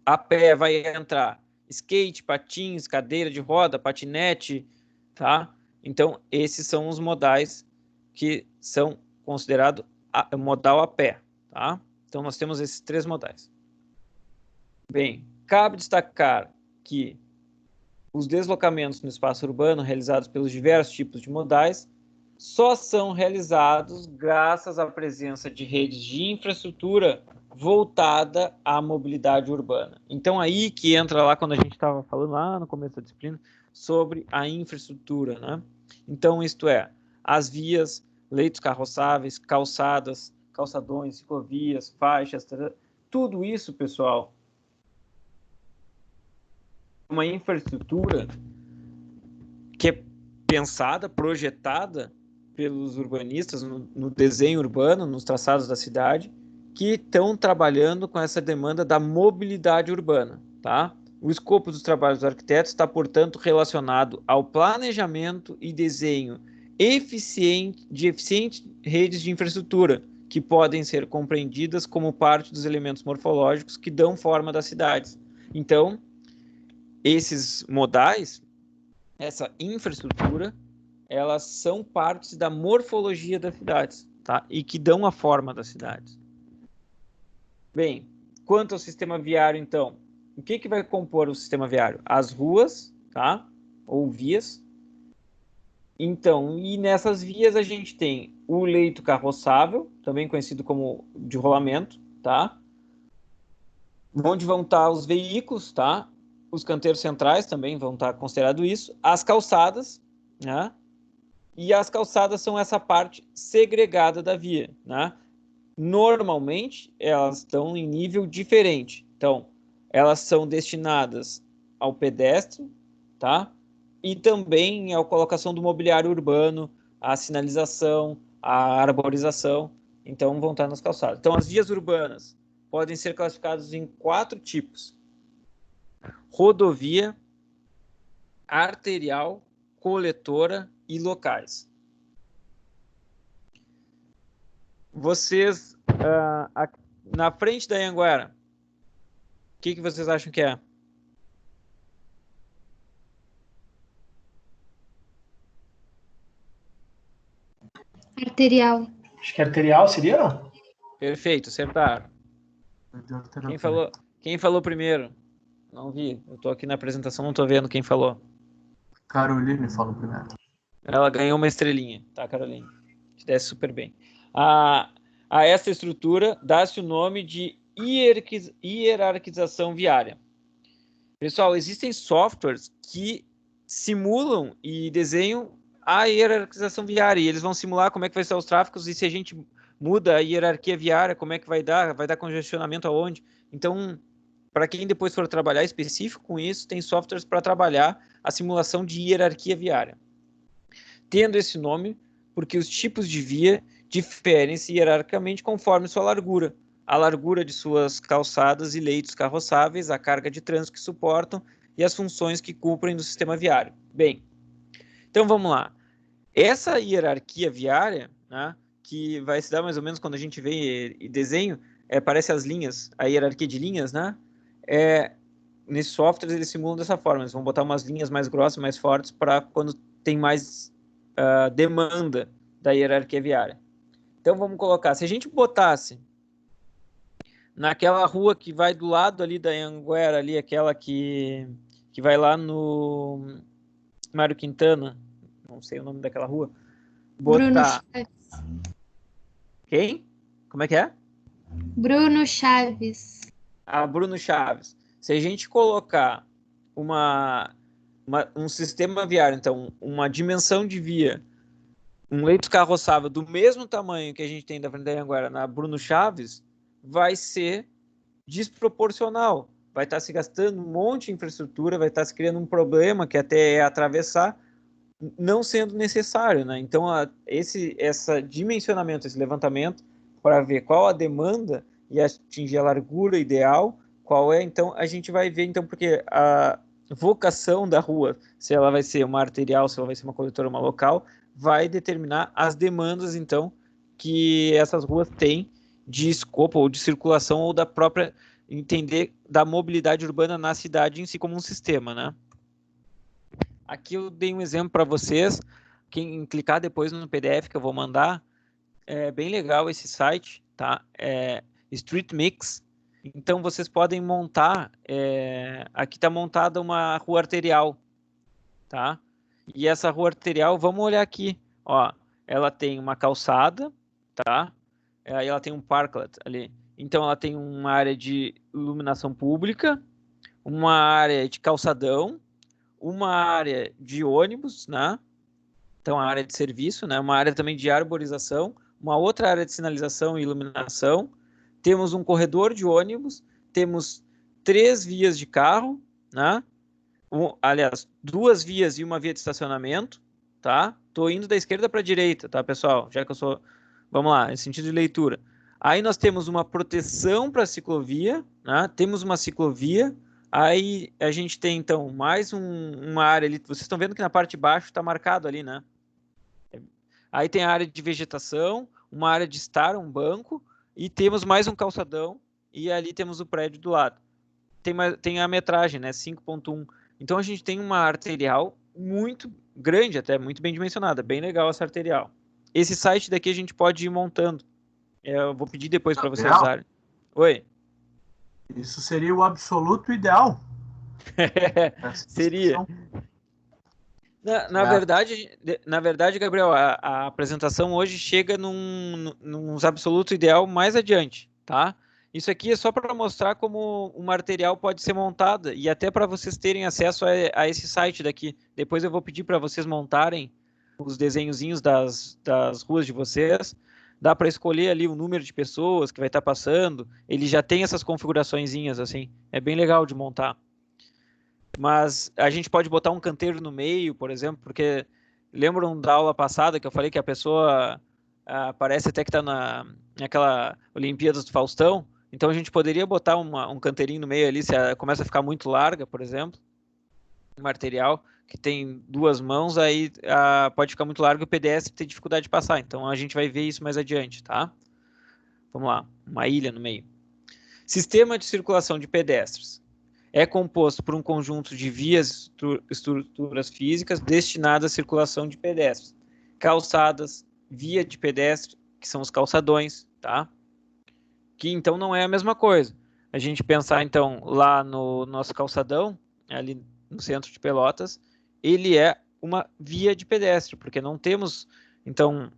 a pé vai entrar skate, patins, cadeira de roda, patinete, tá? Então, esses são os modais que são considerados modal a pé, tá? Então, nós temos esses 3 modais. Bem, cabe destacar que os deslocamentos no espaço urbano realizados pelos diversos tipos de modais só são realizados graças à presença de redes de infraestrutura voltada à mobilidade urbana. Então, aí que entra lá quando a gente estava falando lá no começo da disciplina sobre a infraestrutura, né? Então, isto é, as vias, leitos carroçáveis, calçadas, calçadões, ciclovias, faixas, tudo isso, pessoal, uma infraestrutura que é pensada, projetada pelos urbanistas no desenho urbano, nos traçados da cidade, que estão trabalhando com essa demanda da mobilidade urbana, tá? O escopo dos trabalhos dos arquitetos está, portanto, relacionado ao planejamento e desenho de eficientes redes de infraestrutura, que podem ser compreendidas como parte dos elementos morfológicos que dão forma das cidades. Então, esses modais, essa infraestrutura, elas são partes da morfologia das cidades, tá? E que dão a forma das cidades. Bem, quanto ao sistema viário, então, o que vai compor o sistema viário? As ruas, tá? Ou vias. Então, e nessas vias a gente tem o leito carroçável, também conhecido como de rolamento, tá? Onde vão estar os veículos, tá? Os canteiros centrais também vão estar considerados isso. As calçadas, né? E as calçadas são essa parte segregada da via, né? Normalmente, elas estão em nível diferente. Então, elas são destinadas ao pedestre, tá? E também à colocação do mobiliário urbano, à sinalização, à arborização. Então, vão estar nas calçadas. Então, as vias urbanas podem ser classificadas em 4 tipos: rodovia, arterial, coletora e locais. Vocês, na frente da Anhanguera, o que vocês acham que é? Arterial. Acho que arterial seria, não? Perfeito, acertaram. Quem falou primeiro? Não vi. Eu estou aqui na apresentação, não estou vendo quem falou. Caroline falou primeiro. Ela ganhou uma estrelinha, tá, Caroline? Te desce super bem. A essa estrutura dá-se o nome de hierarquização viária. Pessoal, existem softwares que simulam e desenham a hierarquização viária, e eles vão simular como é que vai ser os tráfegos, e se a gente muda a hierarquia viária, como é que vai dar congestionamento aonde. Então, para quem depois for trabalhar específico com isso, tem softwares para trabalhar a simulação de hierarquia viária. tendo esse nome porque os tipos de via diferem-se hierarquicamente conforme sua largura. A largura de suas calçadas e leitos carroçáveis, a carga de trânsito que suportam e as funções que cumprem no sistema viário. Bem, então vamos lá. Essa hierarquia viária, né, que vai se dar mais ou menos quando a gente vê e desenho, parece as linhas, a hierarquia de linhas, né? Nesses softwares eles simulam dessa forma, eles vão botar umas linhas mais grossas, mais fortes, para quando tem mais demanda da hierarquia viária. Então vamos colocar, se a gente botasse naquela rua que vai do lado ali da Anhanguera, ali, aquela que vai lá no Mário Quintana, não sei o nome daquela rua, Bruno Chaves. Quem? Como é que é? Bruno Chaves. Bruno Chaves. Se a gente colocar um sistema viário, então, uma dimensão de via, um leito carroçável do mesmo tamanho que a gente tem da Avenida Anhanguera na Bruno Chaves, vai ser desproporcional. Vai estar se gastando um monte de infraestrutura, vai estar se criando um problema que até é atravessar, não sendo necessário, né? Então, esse dimensionamento, esse levantamento, para ver qual a demanda e atingir a largura ideal, qual é, então, a gente vai ver, então, porque a vocação da rua, se ela vai ser uma arterial, se ela vai ser uma coletora, uma local, vai determinar as demandas, então, que essas ruas têm de escopo ou de circulação ou da própria, entender da mobilidade urbana na cidade em si como um sistema, né? Aqui eu dei um exemplo para vocês, quem clicar depois no PDF que eu vou mandar, é bem legal esse site, tá? Street Mix. Então vocês podem montar, aqui está montada uma rua arterial, tá? E essa rua arterial, vamos olhar aqui, ó, ela tem uma calçada, tá? Aí ela tem um parklet ali. Então ela tem uma área de iluminação pública, uma área de calçadão, uma área de ônibus, né? Então a área de serviço, né? Uma área também de arborização, uma outra área de sinalização e iluminação. Temos um corredor de ônibus, temos 3 vias de carro, né? Aliás, 2 vias e uma via de estacionamento, tá? Tô indo da esquerda para a direita, tá, pessoal? Já que eu sou... Vamos lá, em sentido de leitura. Aí nós temos uma proteção para a ciclovia, né? Temos uma ciclovia, aí a gente tem, então, mais uma área ali. Vocês estão vendo que na parte de baixo está marcado ali, né? Aí tem a área de vegetação, uma área de estar, um banco, e temos mais um calçadão, e ali temos o prédio do lado. Tem a metragem, né? 5.1. Então a gente tem uma arterial muito grande, até muito bem dimensionada. Bem legal essa arterial. Esse site daqui a gente pode ir montando. Eu vou pedir depois para vocês usarem. Oi? Isso seria o absoluto ideal. Seria. Na verdade, Gabriel, a apresentação hoje chega num absoluto ideal mais adiante, tá? Isso aqui é só para mostrar como uma arterial pode ser montada e até para vocês terem acesso a esse site daqui. Depois eu vou pedir para vocês montarem os desenhozinhos das ruas de vocês. Dá para escolher ali o número de pessoas que vai estar passando. Ele já tem essas configuraçõezinhas assim. É bem legal de montar. Mas a gente pode botar um canteiro no meio, por exemplo, porque lembram da aula passada que eu falei que a pessoa parece até que está naquela Olimpíadas do Faustão? Então a gente poderia botar um canteirinho no meio ali, se começa a ficar muito larga, por exemplo, uma arterial que tem 2 mãos, aí pode ficar muito largo e o pedestre tem dificuldade de passar. Então a gente vai ver isso mais adiante, tá? Vamos lá, uma ilha no meio. Sistema de circulação de pedestres. É composto por um conjunto de vias, estruturas físicas destinadas à circulação de pedestres. Calçadas, via de pedestre, que são os calçadões, tá? Que então não é a mesma coisa. A gente pensar então lá no nosso calçadão, ali no centro de Pelotas, ele é uma via de pedestre, porque não temos então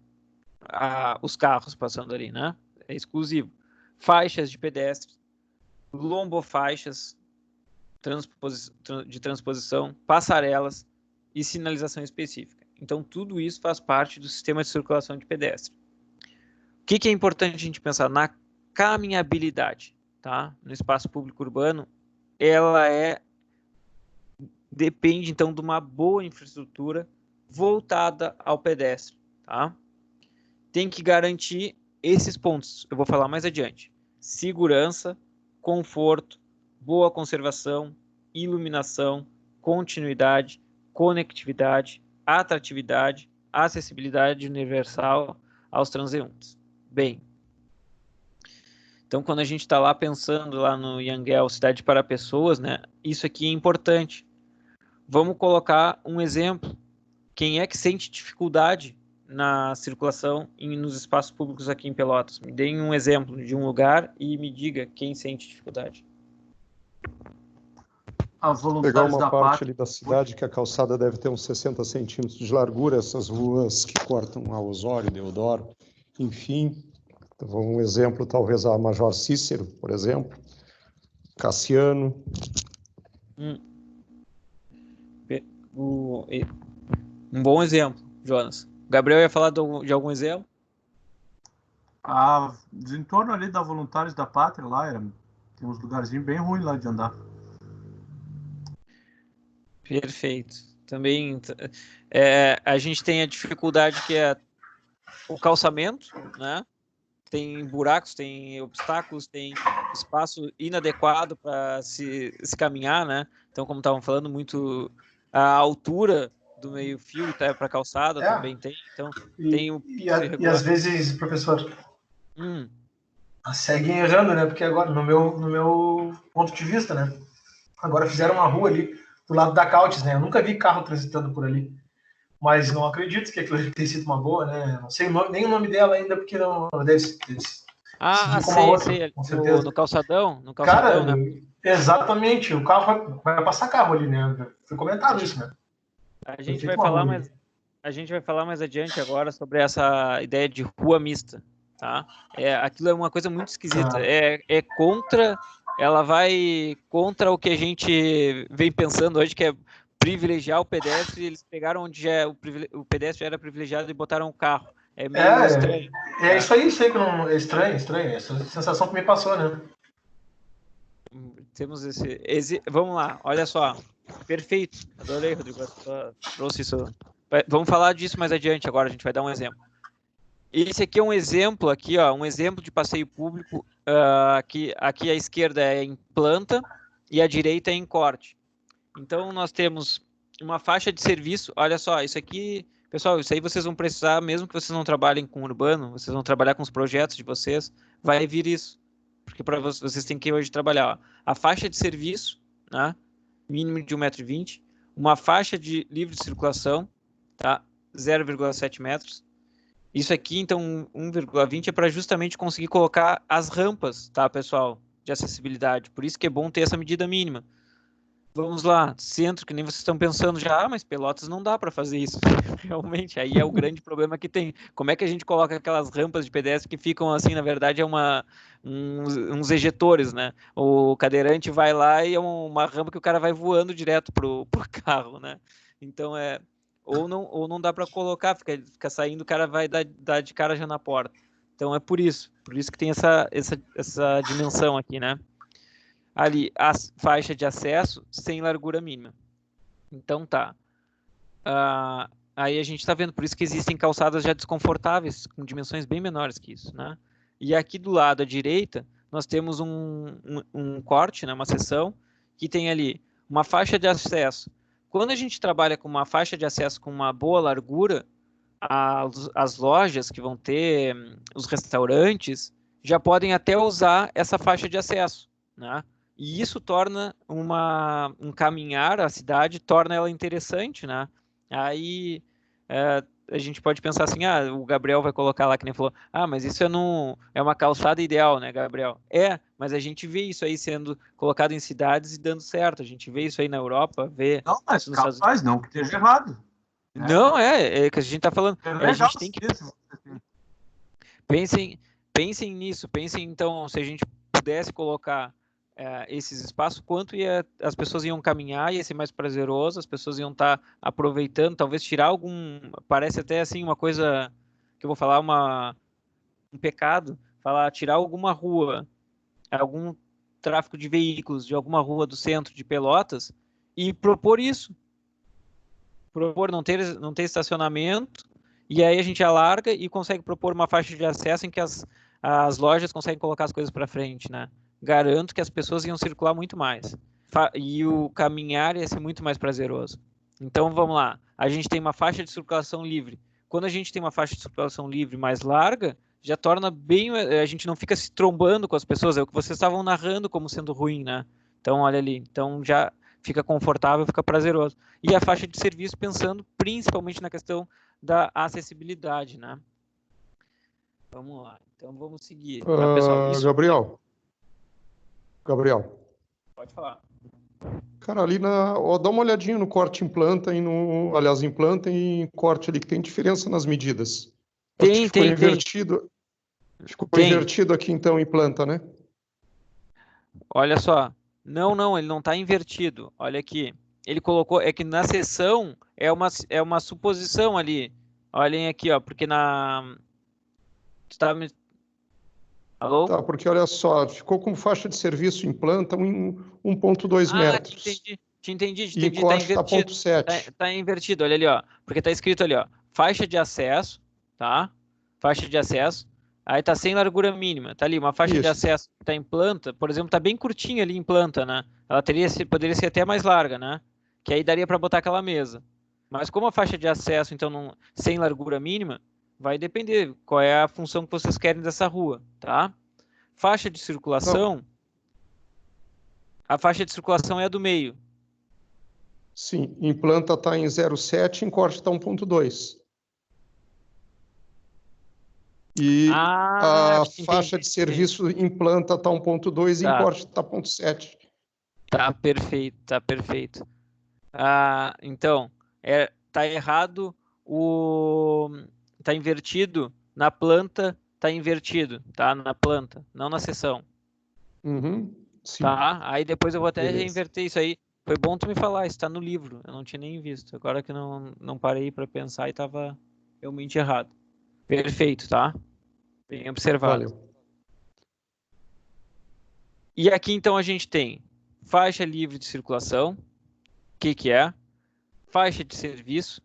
os carros passando ali, né? É exclusivo. Faixas de pedestre, lombofaixas de transposição, passarelas e sinalização específica. Então, tudo isso faz parte do sistema de circulação de pedestre. O que é importante a gente pensar? Na caminhabilidade, tá? No espaço público urbano, ela depende, então, de uma boa infraestrutura voltada ao pedestre, tá? Tem que garantir esses pontos, eu vou falar mais adiante. Segurança, conforto, boa conservação, iluminação, continuidade, conectividade, atratividade, acessibilidade universal aos transeuntes. Bem, então quando a gente está lá pensando lá no Yangel, Cidade para Pessoas, né, isso aqui é importante. Vamos colocar um exemplo. Quem é que sente dificuldade na circulação e nos espaços públicos aqui em Pelotas? Me deem um exemplo de um lugar e me diga quem sente dificuldade. Pegar uma parte ali da cidade que a calçada deve ter uns 60 centímetros de largura, essas ruas que cortam a Osório, Deodoro, enfim. Então, um exemplo, talvez a Major Cícero, por exemplo, Cassiano. Um bom exemplo, Jonas. Gabriel ia falar de algum exemplo? Em torno ali da Voluntários da Pátria, lá, tem uns lugarzinhos bem ruins lá de andar. Perfeito. Também a gente tem a dificuldade que é o calçamento, né? Tem buracos, tem obstáculos, tem espaço inadequado para se caminhar, né? Então, como estavam falando, muito a altura do meio-fio até para a calçada também tem. Então, tem o e às vezes, professor, seguem errando, né? Porque agora, no meu ponto de vista, né? Agora fizeram uma rua ali do lado da Cautes, né? Eu nunca vi carro transitando por ali. Mas não acredito que aquilo tenha sido uma boa, né? Não sei nem o nome dela ainda, porque não deve sei, com certeza. No calçadão, cara, né? Exatamente, o carro vai passar carro ali, né? Foi comentado isso, né? A gente vai falar mais adiante agora sobre essa ideia de rua mista, tá? Aquilo é uma coisa muito esquisita. Ela vai contra o que a gente vem pensando hoje, que é privilegiar o pedestre. Eles pegaram onde o pedestre era privilegiado e botaram o carro. É meio estranho. Isso aí que não é estranho. Essa sensação que me passou, né? Temos vamos lá, olha só. Perfeito. Adorei, Rodrigo. Trouxe isso. Vamos falar disso mais adiante agora, a gente vai dar um exemplo. Esse aqui é um exemplo, um exemplo de passeio público. Aqui à esquerda é em planta e à direita é em corte. Então, nós temos uma faixa de serviço. Olha só, isso aqui, pessoal, isso aí vocês vão precisar, mesmo que vocês não trabalhem com urbano, vocês vão trabalhar com os projetos de vocês, vai vir isso. Porque para vocês têm que hoje trabalhar. A faixa de serviço, né? Mínimo de 1,20 m, uma faixa de livre de circulação, tá? 0,7 metros. Isso aqui, então, 1,20 é para justamente conseguir colocar as rampas, tá, pessoal, de acessibilidade. Por isso que é bom ter essa medida mínima. Vamos lá, centro, que nem vocês estão pensando já, mas Pelotas não dá para fazer isso. Realmente, aí é o grande problema que tem. Como é que a gente coloca aquelas rampas de pedestre que ficam assim, na verdade, uns ejetores, né? O cadeirante vai lá e é uma rampa que o cara vai voando direto pro carro, né? Então, ou não dá para colocar, fica saindo, o cara vai dar de cara já na porta. Então, é por isso que tem essa dimensão aqui, né? Ali, a faixa de acesso sem largura mínima. Então tá. Aí a gente está vendo, por isso que existem calçadas já desconfortáveis, com dimensões bem menores que isso, né? E aqui do lado à direita, nós temos um corte, né, uma seção, que tem ali uma faixa de acesso. Quando a gente trabalha com uma faixa de acesso com uma boa largura, as lojas que vão ter, os restaurantes, já podem até usar essa faixa de acesso, né? E isso torna um caminhar a cidade, torna ela interessante, né? Aí a gente pode pensar assim, o Gabriel vai colocar lá, que nem falou, mas isso é uma calçada ideal, né, Gabriel? Mas a gente vê isso aí sendo colocado em cidades e dando certo. A gente vê isso aí na Europa, vê... Não, mas capaz não, que esteja errado. Não, é que a gente está falando. A gente tem que... Pensem nisso, pensem então, se a gente pudesse colocar esses espaços, quanto as pessoas iam caminhar, ia ser mais prazeroso, as pessoas iam estar aproveitando, talvez tirar parece até assim uma coisa que eu vou falar, um pecado, tirar alguma rua, algum tráfego de veículos de alguma rua do centro de Pelotas e propor isso. propor não ter estacionamento, e aí a gente alarga e consegue propor uma faixa de acesso em que as lojas conseguem colocar as coisas para frente, né? Garanto que as pessoas iam circular muito mais. E o caminhar ia ser muito mais prazeroso. Então, vamos lá. A gente tem uma faixa de circulação livre. Quando a gente tem uma faixa de circulação livre mais larga, já torna bem... A gente não fica se trombando com as pessoas. É o que vocês estavam narrando como sendo ruim, né? Então, olha ali. Então, já fica confortável, fica prazeroso. E a faixa de serviço, pensando principalmente na questão da acessibilidade, né? Vamos lá. Então, vamos seguir. Pessoal, isso... Gabriel. Pode falar. Cara, ali dá uma olhadinha no corte em planta e em planta e em corte ali, que tem diferença nas medidas. Tem. Invertido. Ficou invertido aqui, então, em planta, né? Olha só. Não, ele não está invertido. Olha aqui. Ele colocou... É que na seção é uma suposição ali. Olhem aqui, ó. Porque na... Alô? Tá, porque olha só, ficou com faixa de serviço em planta 1,2 metros. Te entendi. E em corte está 0,7. Tá invertido, olha ali, ó. Porque tá escrito ali, ó. Faixa de acesso, tá? Faixa de acesso. Aí tá sem largura mínima. Tá ali, uma faixa de acesso que tá em planta, por exemplo, tá bem curtinha ali em planta, né? Ela poderia ser até mais larga, né? Que aí daria para botar aquela mesa. Mas como a faixa de acesso, então, sem largura mínima, vai depender qual é a função que vocês querem dessa rua, tá? Faixa de circulação... Não. A faixa de circulação é a do meio. Sim, em planta está em 0,7, em corte está 1,2. E a faixa de serviço em planta está 1,2 e em corte está 0,7. Tá perfeito. Então, tá errado tá invertido na planta, tá invertido, tá? Na planta, não na seção. Sim. Tá? Aí depois eu vou até reinverter isso aí. Foi bom tu me falar, isso tá no livro, eu não tinha nem visto. Agora que eu não parei para pensar e tava realmente errado. Perfeito, tá? Bem observado. Valeu. E aqui então a gente tem faixa livre de circulação. O que é? Faixa de serviço.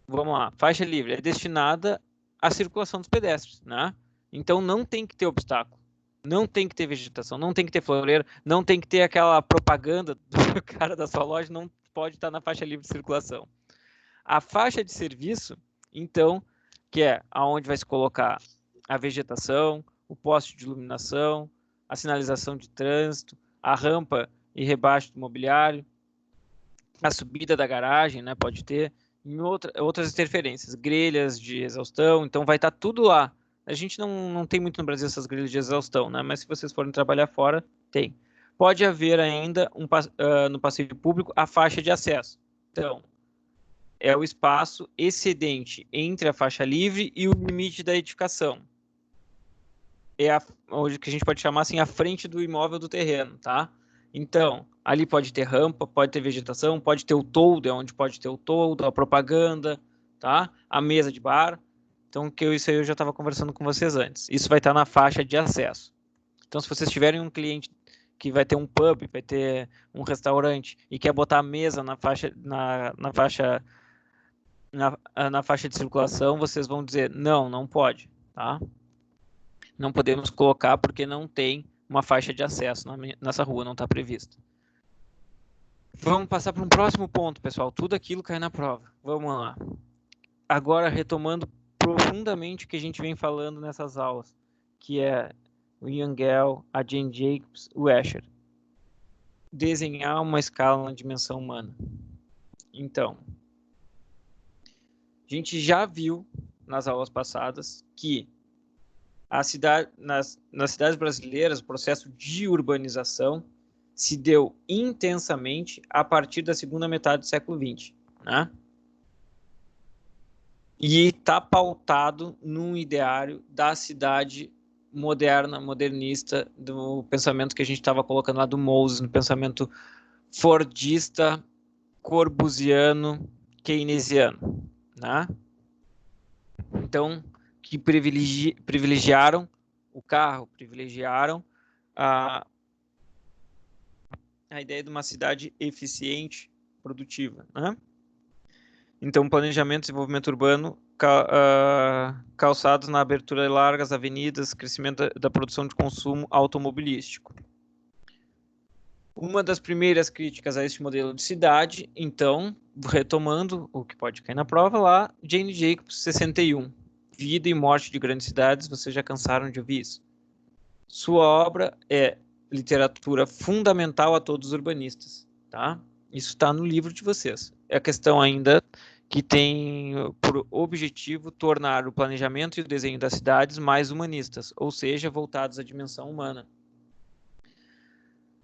Vamos lá. Faixa livre é destinada à circulação dos pedestres, né? Então não tem que ter obstáculo. Não tem que ter vegetação, não tem que ter floreira, não tem que ter aquela propaganda do cara da sua loja, não pode estar na faixa livre de circulação. A faixa de serviço, então, que é aonde vai se colocar a vegetação, o poste de iluminação, a sinalização de trânsito, a rampa e rebaixo do mobiliário, a subida da garagem, né, pode ter, em outras interferências, grelhas de exaustão, então vai estar tudo lá. A gente não tem muito no Brasil essas grelhas de exaustão, né? Mas se vocês forem trabalhar fora, tem. Pode haver ainda no passeio público a faixa de acesso. Então, é o espaço excedente entre a faixa livre e o limite da edificação. É o que a gente pode chamar assim a frente do imóvel do terreno, tá? Então, ali pode ter rampa, pode ter vegetação, pode ter o toldo, é onde pode ter o toldo, a propaganda, tá? A mesa de bar. Então, isso aí eu já estava conversando com vocês antes. Isso vai estar na faixa de acesso. Então, se vocês tiverem um cliente que vai ter um pub, vai ter um restaurante e quer botar a mesa na faixa de circulação, vocês vão dizer, não pode, tá? Não podemos colocar porque não tem uma faixa de acesso nessa rua, não está prevista. Vamos passar para um próximo ponto, pessoal. Tudo aquilo cai na prova. Vamos lá. Agora, retomando profundamente o que a gente vem falando nessas aulas, que é o Ian Gell, a Jane Jacobs, o Escher. Desenhar uma escala na dimensão humana. Então, a gente já viu nas aulas passadas que nas cidades brasileiras o processo de urbanização se deu intensamente a partir da segunda metade do século XX, né? E está pautado num ideário da cidade moderna, modernista, do pensamento que a gente estava colocando lá do Moses, no pensamento fordista, corbusiano, keynesiano, né? Então, que privilegiaram o carro, privilegiaram a ideia de uma cidade eficiente, produtiva, né? Então, planejamento e desenvolvimento urbano, calçados na abertura de largas avenidas, crescimento da produção de consumo automobilístico. Uma das primeiras críticas a este modelo de cidade, então, retomando o que pode cair na prova lá, Jane Jacobs, 61. Vida e morte de grandes cidades, vocês já cansaram de ouvir isso. Sua obra é literatura fundamental a todos os urbanistas, tá? Isso está no livro de vocês. É a questão ainda que tem por objetivo tornar o planejamento e o desenho das cidades mais humanistas, ou seja, voltados à dimensão humana.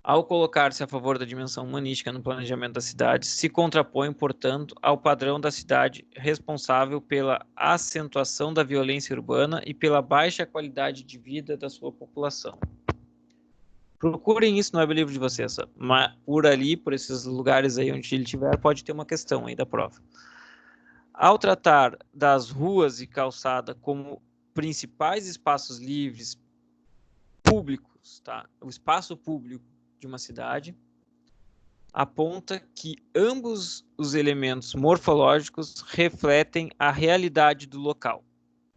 Ao colocar-se a favor da dimensão humanística no planejamento das cidades, se contrapõe, portanto, ao padrão da cidade responsável pela acentuação da violência urbana e pela baixa qualidade de vida da sua população. Procurem isso no web-livro de vocês, mas por ali, por esses lugares aí onde ele estiver, pode ter uma questão aí da prova. Ao tratar das ruas e calçada como principais espaços livres públicos, tá? O espaço público de uma cidade, aponta que ambos os elementos morfológicos refletem a realidade do local,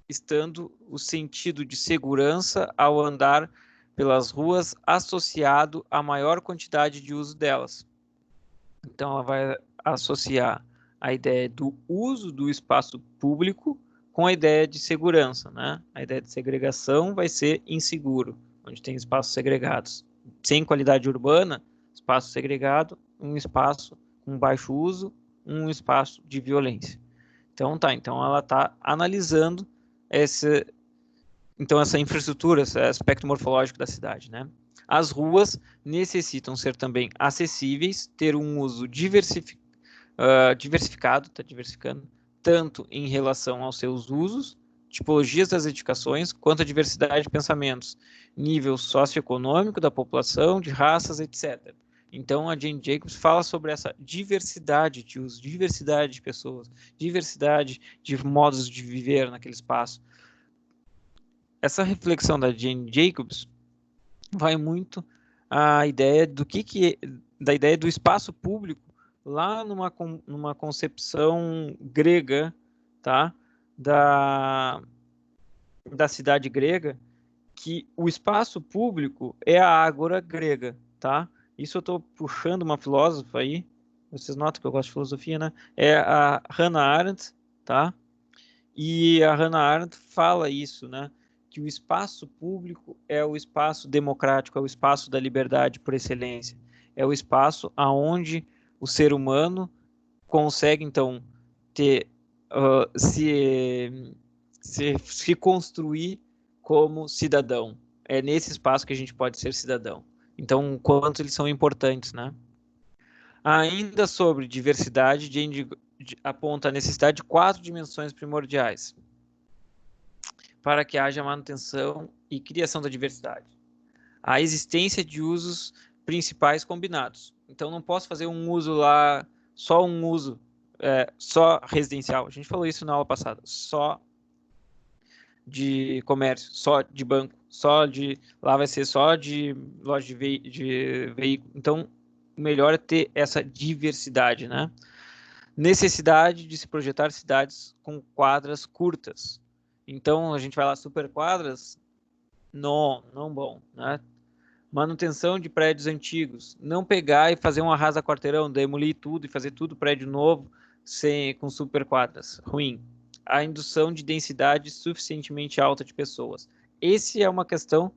estando o sentido de segurança ao andar pelas ruas associado à maior quantidade de uso delas. Então, ela vai associar a ideia do uso do espaço público com a ideia de segurança, né? A ideia de segregação vai ser inseguro, onde tem espaços segregados. Sem qualidade urbana, espaço segregado, um espaço com baixo uso, um espaço de violência. Então ela está analisando essa infraestrutura, esse aspecto morfológico da cidade, né? As ruas necessitam ser também acessíveis, ter um uso diversificado, tanto em relação aos seus usos, tipologias das edificações, quanto a diversidade de pensamentos, nível socioeconômico da população, de raças, etc. Então, a Jane Jacobs fala sobre essa diversidade de uso, diversidade de pessoas, diversidade de modos de viver naquele espaço. Essa reflexão da Jane Jacobs vai muito à ideia da ideia do espaço público lá numa concepção grega, tá? Da cidade grega, que o espaço público é a ágora grega, tá? Isso eu estou puxando uma filósofa aí, vocês notam que eu gosto de filosofia, né? É a Hannah Arendt, tá? E a Hannah Arendt fala isso, né? Que o espaço público é o espaço democrático, é o espaço da liberdade por excelência. É o espaço aonde o ser humano consegue, então, se construir como cidadão. É nesse espaço que a gente pode ser cidadão. Então, quanto eles são importantes, né? Ainda sobre diversidade, Jane aponta a necessidade de 4 dimensões primordiais para que haja manutenção e criação da diversidade. A existência de usos principais combinados. Então, não posso fazer um uso lá, só um uso, só residencial. A gente falou isso na aula passada. Só de comércio, só de banco, lá vai ser só de loja de veículo. Então, o melhor é ter essa diversidade, né? Necessidade de se projetar cidades com quadras curtas. Então, a gente vai lá, super quadras, não bom, né? Manutenção de prédios antigos, não pegar e fazer um arrasa quarteirão, demolir tudo e fazer tudo prédio novo com super quadras, ruim. A indução de densidade suficientemente alta de pessoas. Essa é uma questão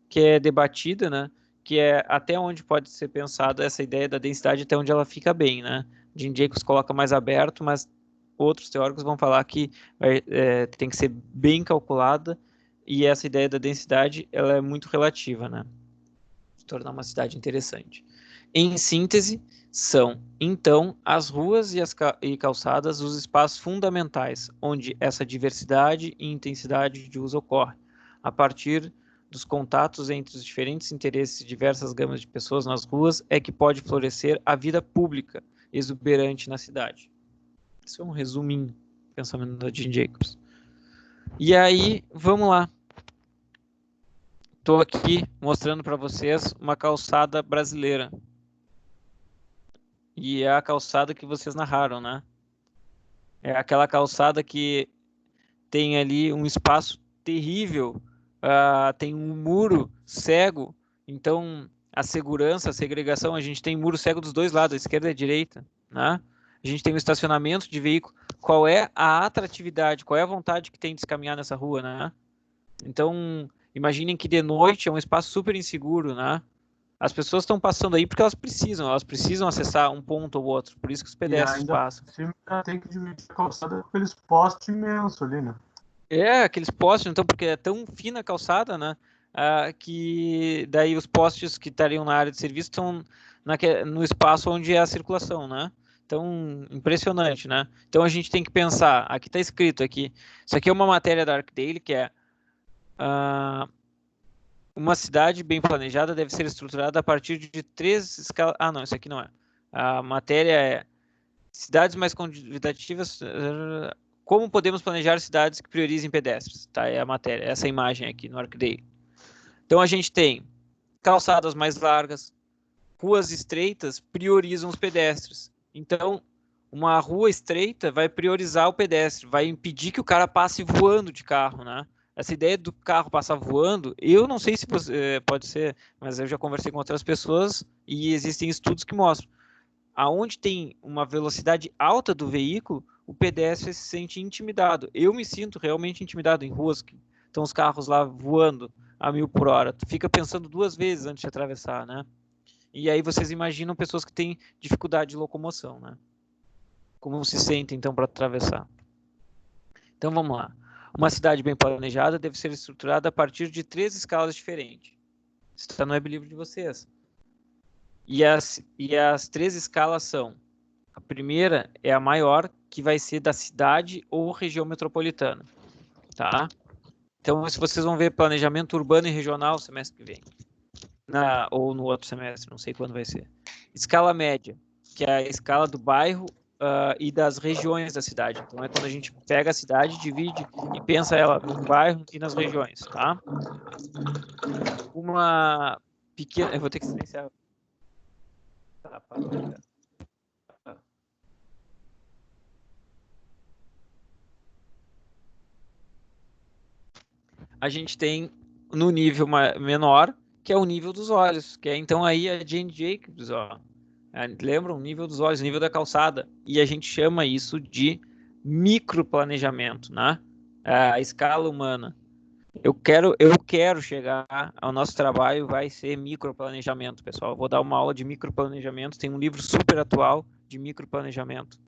que é debatida, né? Que é até onde pode ser pensada essa ideia da densidade, até onde ela fica bem, né? Jane Jacobs coloca mais aberto, mas outros teóricos vão falar que tem que ser bem calculada, e essa ideia da densidade ela é muito relativa, né? Se tornar uma cidade interessante. Em síntese, são, então, as ruas e calçadas os espaços fundamentais onde essa diversidade e intensidade de uso ocorre, a partir dos contatos entre os diferentes interesses e diversas gamas de pessoas nas ruas é que pode florescer a vida pública exuberante na cidade. Isso é um resuminho do pensamento da Jane Jacobs. E aí, vamos lá. Estou aqui mostrando para vocês uma calçada brasileira. E é a calçada que vocês narraram, né? É aquela calçada que tem ali um espaço terrível, tem um muro cego, então a segurança, a segregação, a gente tem muro cego dos dois lados, a esquerda e a direita, né? A gente tem um estacionamento de veículo. Qual é a atratividade, qual é a vontade que tem de se caminhar nessa rua, né? Então, imaginem que de noite é um espaço super inseguro, né? As pessoas estão passando aí porque elas precisam acessar um ponto ou outro, por isso que os pedestres passam. Tem que dividir a calçada com aqueles postes imensos ali, né? Aqueles postes, então, porque é tão fina a calçada, né? Que daí os postes que estariam na área de serviço estão no espaço onde é a circulação, né? Então, impressionante, né? Então a gente tem que pensar, aqui está escrito aqui, isso aqui é uma matéria da ArcDaily, que é uma cidade bem planejada deve ser estruturada a partir de 3 escalas. Não, isso aqui não é. A matéria é cidades mais convidativas. Como podemos planejar cidades que priorizem pedestres? Tá? É a matéria, essa imagem aqui no ArcDaily. Então a gente tem calçadas mais largas, ruas estreitas priorizam os pedestres. Então, uma rua estreita vai priorizar o pedestre, vai impedir que o cara passe voando de carro, né? Essa ideia do carro passar voando, eu não sei se pode ser, mas eu já conversei com outras pessoas e existem estudos que mostram. Aonde tem uma velocidade alta do veículo, o pedestre se sente intimidado. Eu me sinto realmente intimidado em ruas que estão os carros lá voando a 1000 por hora. Tu fica pensando 2 vezes antes de atravessar, né? E aí vocês imaginam pessoas que têm dificuldade de locomoção, né? Como se sentem, então, para atravessar. Então, vamos lá. Uma cidade bem planejada deve ser estruturada a partir de 3 escalas diferentes. Isso está no web livro de vocês. E as 3 escalas são: a primeira é a maior, que vai ser da cidade ou região metropolitana. Tá? Então, se vocês vão ver planejamento urbano e regional semestre que vem. Ou no outro semestre, não sei quando vai ser. Escala média, que é a escala do bairro e das regiões da cidade. Então, é quando a gente pega a cidade, divide e pensa ela no bairro e nas regiões, tá? Uma pequena... Eu vou ter que silenciar. Tá, a gente tem no nível menor, que é o nível dos olhos, que é então aí a Jane Jacobs, ó. Lembram? O nível dos olhos, o nível da calçada. E a gente chama isso de microplanejamento, né? A escala humana. Eu quero chegar ao nosso trabalho, vai ser microplanejamento, pessoal. Eu vou dar uma aula de microplanejamento, tem um livro super atual de microplanejamento.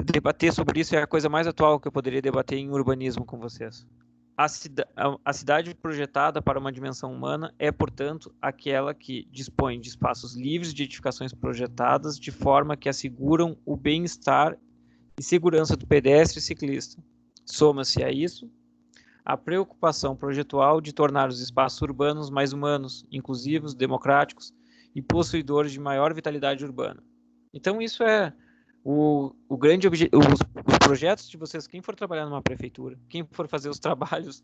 Debater sobre isso é a coisa mais atual que eu poderia debater em urbanismo com vocês. A cidade projetada para uma dimensão humana é, portanto, aquela que dispõe de espaços livres de edificações projetadas de forma que asseguram o bem-estar e segurança do pedestre e ciclista. Soma-se a isso a preocupação projetual de tornar os espaços urbanos mais humanos, inclusivos, democráticos e possuidores de maior vitalidade urbana. Então, isso é o grande objetivo. Os projetos de vocês, quem for trabalhar numa prefeitura, quem for fazer os trabalhos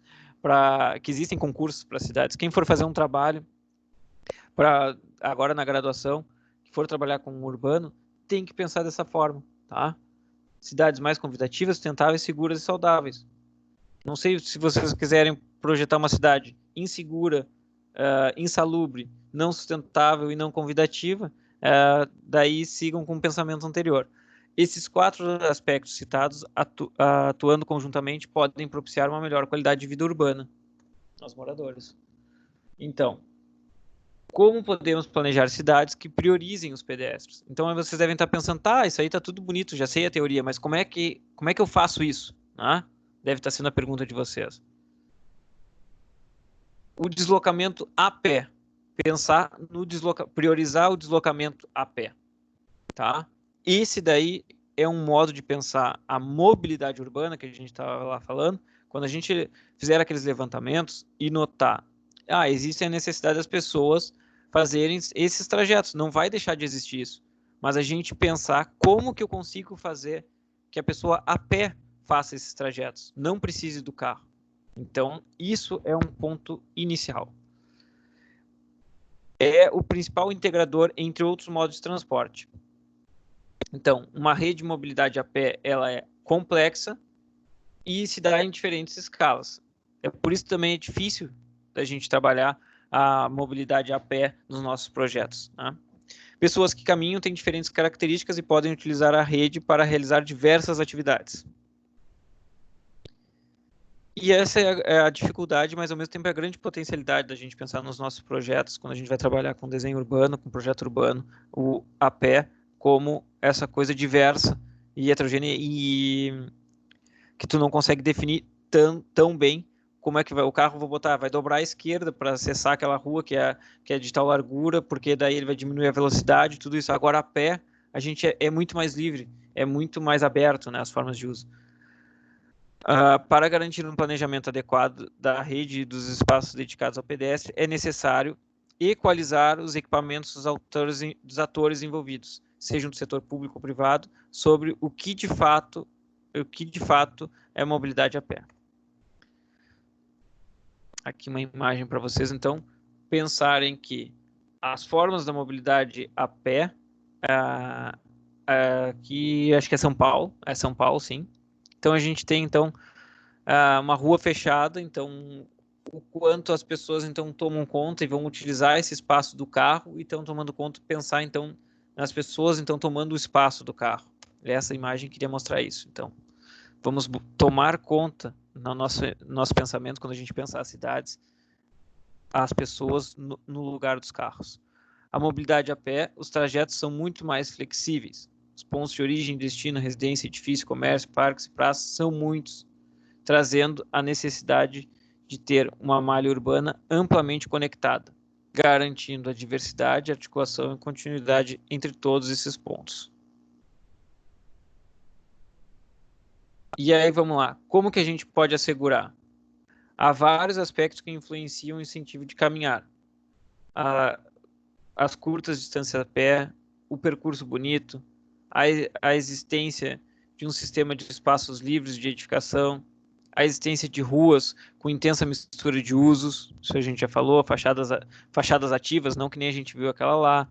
que existem concursos para cidades, quem for fazer um trabalho para agora na graduação, que for trabalhar com o urbano, tem que pensar dessa forma, tá? Cidades mais convidativas, sustentáveis, seguras e saudáveis. Não sei se vocês quiserem projetar uma cidade insegura, insalubre, não sustentável e não convidativa, daí sigam com o pensamento anterior. Esses 4 aspectos citados, atuando conjuntamente, podem propiciar uma melhor qualidade de vida urbana aos moradores. Então, como podemos planejar cidades que priorizem os pedestres? Então, vocês devem estar pensando, isso aí está tudo bonito, já sei a teoria, mas como é que eu faço isso? Deve estar sendo a pergunta de vocês. O deslocamento a pé. Pensar no priorizar o deslocamento a pé. Tá? Esse daí é um modo de pensar a mobilidade urbana que a gente estava lá falando. Quando a gente fizer aqueles levantamentos e notar, existe a necessidade das pessoas fazerem esses trajetos. Não vai deixar de existir isso. Mas a gente pensar como que eu consigo fazer que a pessoa a pé faça esses trajetos, não precise do carro. Então, isso é um ponto inicial. É o principal integrador entre outros modos de transporte. Então, uma rede de mobilidade a pé, ela é complexa e se dá em diferentes escalas. É por isso também é difícil da gente trabalhar a mobilidade a pé nos nossos projetos, né? Pessoas que caminham têm diferentes características e podem utilizar a rede para realizar diversas atividades. E essa é a dificuldade, mas ao mesmo tempo é a grande potencialidade da gente pensar nos nossos projetos, quando a gente vai trabalhar com desenho urbano, com projeto urbano, o a pé, como essa coisa diversa e heterogênea e que tu não consegue definir tão bem como é que vai, o carro vai dobrar à esquerda para acessar aquela rua que é de tal largura, porque daí ele vai diminuir a velocidade, tudo isso. Agora a pé, a gente é muito mais livre, é muito mais aberto, né, as formas de uso. Para garantir um planejamento adequado da rede e dos espaços dedicados ao pedestre, é necessário equalizar os equipamentos dos atores envolvidos, sejam do setor público ou privado, sobre o que de fato é mobilidade a pé. Aqui uma imagem para vocês, então, pensarem que as formas da mobilidade a pé, aqui acho que é São Paulo, sim. Então, a gente tem, então, uma rua fechada, então, o quanto as pessoas, então, tomam conta e vão utilizar esse espaço do carro e estão tomando conta, pensar, então, nas pessoas, então, tomando o espaço do carro. Essa imagem queria mostrar isso, então. Vamos tomar conta no nosso pensamento, quando a gente pensar as cidades, as pessoas no lugar dos carros. A mobilidade a pé, os trajetos são muito mais flexíveis. Os pontos de origem, destino, residência, edifício, comércio, parques e praças são muitos, trazendo a necessidade de ter uma malha urbana amplamente conectada, garantindo a diversidade, articulação e continuidade entre todos esses pontos. E aí, vamos lá. Como que a gente pode assegurar? Há vários aspectos que influenciam o incentivo de caminhar. As curtas distâncias a pé, o percurso bonito, a existência de um sistema de espaços livres de edificação, a existência de ruas com intensa mistura de usos, isso a gente já falou, fachadas ativas, não que nem a gente viu aquela lá,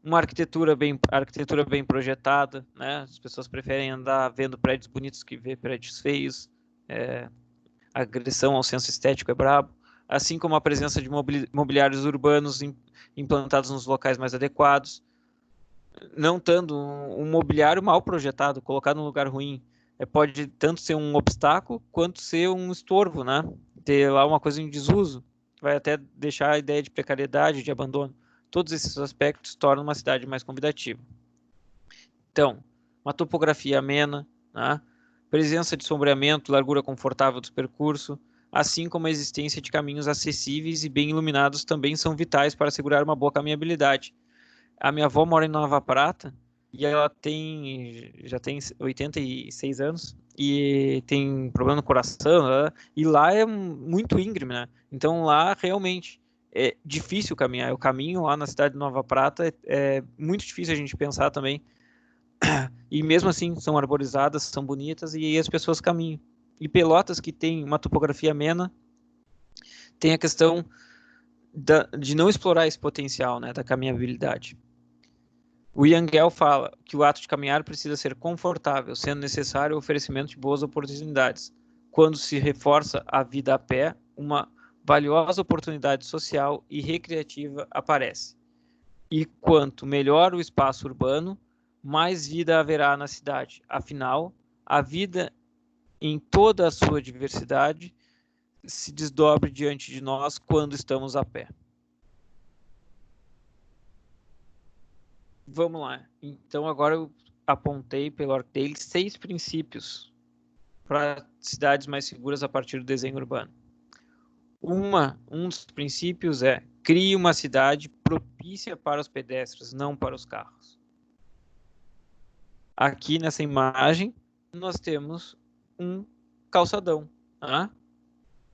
uma arquitetura bem projetada, né? As pessoas preferem andar vendo prédios bonitos que ver prédios feios, a agressão ao senso estético é brabo, assim como a presença de mobiliários urbanos implantados nos locais mais adequados, não estando um mobiliário mal projetado, colocado num lugar ruim, pode tanto ser um obstáculo quanto ser um estorvo, né? Ter lá uma coisa em desuso, vai até deixar a ideia de precariedade, de abandono. Todos esses aspectos tornam uma cidade mais convidativa. Então, uma topografia amena, né? Presença de sombreamento, largura confortável do percurso, assim como a existência de caminhos acessíveis e bem iluminados também são vitais para assegurar uma boa caminhabilidade. A minha avó mora em Nova Prata e ela já tem 86 anos e tem problema no coração, né? E lá é muito íngreme, né? Então lá realmente é difícil caminhar. O caminho lá na cidade de Nova Prata é muito difícil a gente pensar também. E mesmo assim são arborizadas, são bonitas e aí as pessoas caminham. E Pelotas, que tem uma topografia amena, tem a questão de não explorar esse potencial, né, da caminhabilidade. O Yangel fala que o ato de caminhar precisa ser confortável, sendo necessário o oferecimento de boas oportunidades. Quando se reforça a vida a pé, uma valiosa oportunidade social e recreativa aparece. E quanto melhor o espaço urbano, mais vida haverá na cidade. Afinal, a vida em toda a sua diversidade se desdobre diante de nós quando estamos a pé. Vamos lá. Então, agora eu apontei pelo Arcdale 6 princípios para cidades mais seguras a partir do desenho urbano. Um dos princípios é: crie uma cidade propícia para os pedestres, não para os carros. Aqui nessa imagem, nós temos um calçadão. Tá?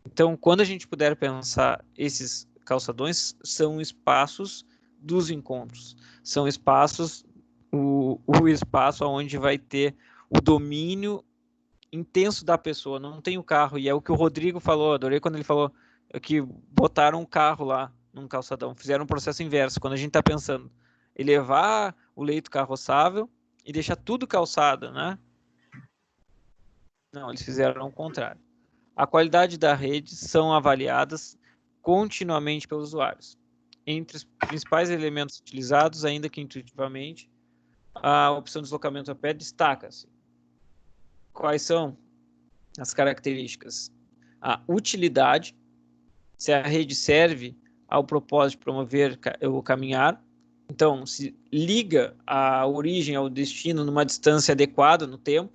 Então, quando a gente puder pensar, esses calçadões são espaços dos encontros. São espaços, o espaço onde vai ter o domínio intenso da pessoa. Não tem o carro, e é o que o Rodrigo falou, adorei quando ele falou que botaram um carro lá num calçadão, fizeram um processo inverso, quando a gente está pensando elevar o leito carroçável e deixar tudo calçada, né? Não, eles fizeram o contrário. A qualidade da rede são avaliadas continuamente pelos usuários. Entre os principais elementos utilizados, ainda que intuitivamente, a opção de deslocamento a pé destaca-se. Quais são as características? A utilidade, se a rede serve ao propósito de promover o caminhar, então se liga a origem ao destino numa distância adequada no tempo.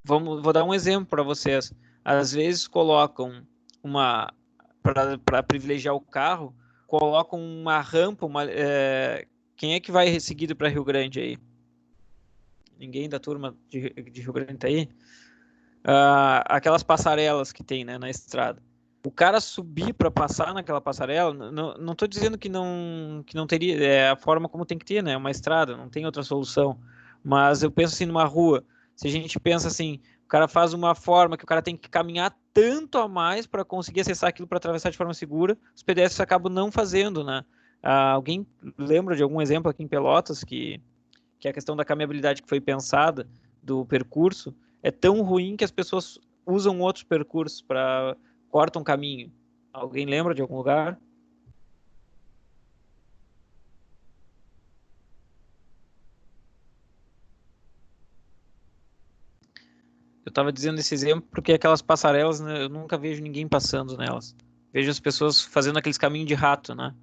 Vou dar um exemplo para vocês. Às vezes colocam para privilegiar o carro, colocam uma rampa, quem é que vai seguido para Rio Grande aí? Ninguém da turma de Rio Grande tá aí? Aquelas passarelas que tem, né, na estrada. O cara subir para passar naquela passarela, não estou dizendo que não teria, a forma como tem que ter, né, uma estrada, não tem outra solução. Mas eu penso assim, numa rua, se a gente pensa assim, o cara faz uma forma que o cara tem que caminhar tanto a mais para conseguir acessar aquilo para atravessar de forma segura, os pedestres acabam não fazendo, né? Alguém lembra de algum exemplo aqui em Pelotas que a questão da caminhabilidade que foi pensada do percurso é tão ruim que as pessoas usam outros percursos cortam caminho? Alguém lembra de algum lugar? Eu estava dizendo esse exemplo porque aquelas passarelas, né, eu nunca vejo ninguém passando nelas. Vejo as pessoas fazendo aqueles caminhos de rato, né,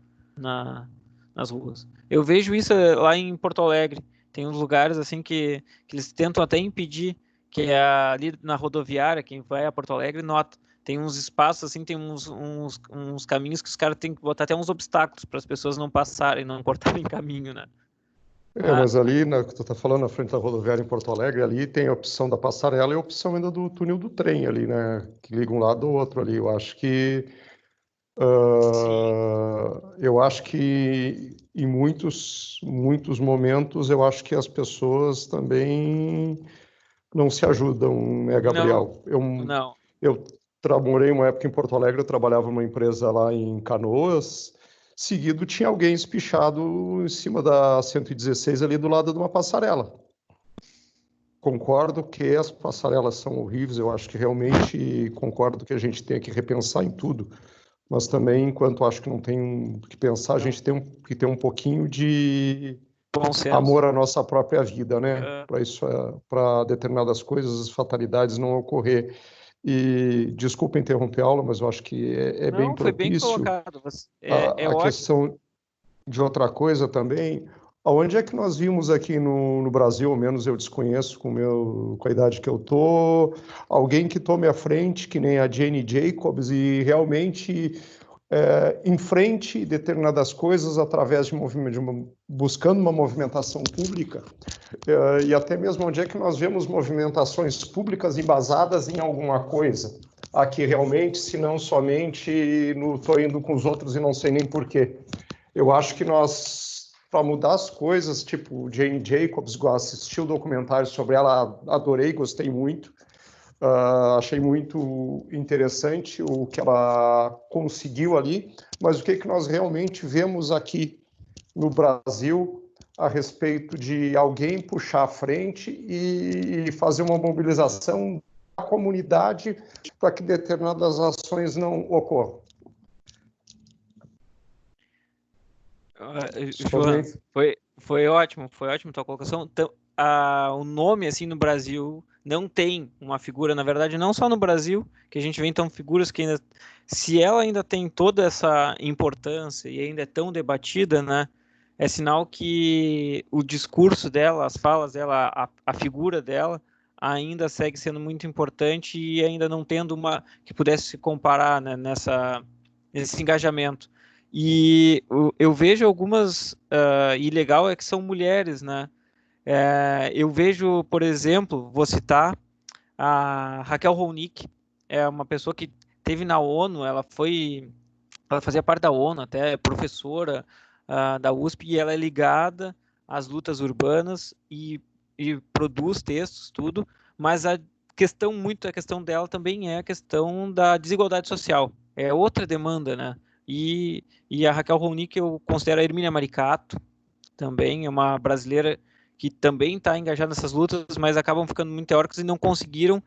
nas ruas. Eu vejo isso lá em Porto Alegre. Tem uns lugares assim que eles tentam até impedir, que é ali na rodoviária, quem vai a Porto Alegre nota. Tem uns espaços assim, tem uns caminhos que os caras têm que botar até uns obstáculos para as pessoas não passarem, não cortarem caminho, né? Mas ali, que tu tá falando, na frente da rodoviária em Porto Alegre, ali tem a opção da passarela e a opção ainda do túnel do trem ali, né? Que liga um lado ao outro ali. Eu acho que em muitos momentos eu acho que as pessoas também não se ajudam, né, Gabriel? Não. Eu morei uma época em Porto Alegre, eu trabalhava numa empresa lá em Canoas. Seguido tinha alguém espichado em cima da 116 ali do lado de uma passarela. Concordo que as passarelas são horríveis, eu acho que realmente concordo que a gente tem que repensar em tudo, mas também, enquanto acho que não tem que pensar, a gente tem que ter um pouquinho de amor à nossa própria vida, né? Para determinadas coisas, fatalidades não ocorrer. E desculpa interromper a aula, mas eu acho que é bem propício. Foi bem colocado. A questão de outra coisa também, aonde é que nós vimos aqui no Brasil, ao menos eu desconheço com a idade que eu tô, alguém que tome a frente, que nem a Jane Jacobs, e realmente enfrente determinadas coisas através de buscando uma movimentação pública, e até mesmo onde é que nós vemos movimentações públicas embasadas em alguma coisa, aqui realmente, se não somente no tô indo com os outros e não sei nem porquê. Eu acho que nós, para mudar as coisas, tipo Jane Jacobs, assisti o documentário sobre ela, adorei, gostei muito. Achei muito interessante o que ela conseguiu ali, mas o que nós realmente vemos aqui no Brasil a respeito de alguém puxar à frente e fazer uma mobilização da comunidade para que determinadas ações não ocorram? João, foi ótimo tua colocação. Então, o nome assim no Brasil não tem uma figura, na verdade, não só no Brasil, que a gente vê então figuras que ainda, se ela ainda tem toda essa importância e ainda é tão debatida, né, é sinal que o discurso dela, as falas dela, a figura dela ainda segue sendo muito importante e ainda não tendo uma que pudesse se comparar, né, nesse engajamento. E eu vejo algumas, e legal é que são mulheres, né? Eu vejo, por exemplo, vou citar a Raquel Ronick, é uma pessoa que teve na ONU, ela fazia parte da ONU, até professora da USP, e ela é ligada às lutas urbanas e produz textos, tudo, mas a questão dela também é a questão da desigualdade social, é outra demanda, né? E a Raquel Ronick eu considero a Hermínia Maricato, também é uma brasileira que também está engajado nessas lutas, mas acabam ficando muito teóricos e não conseguiram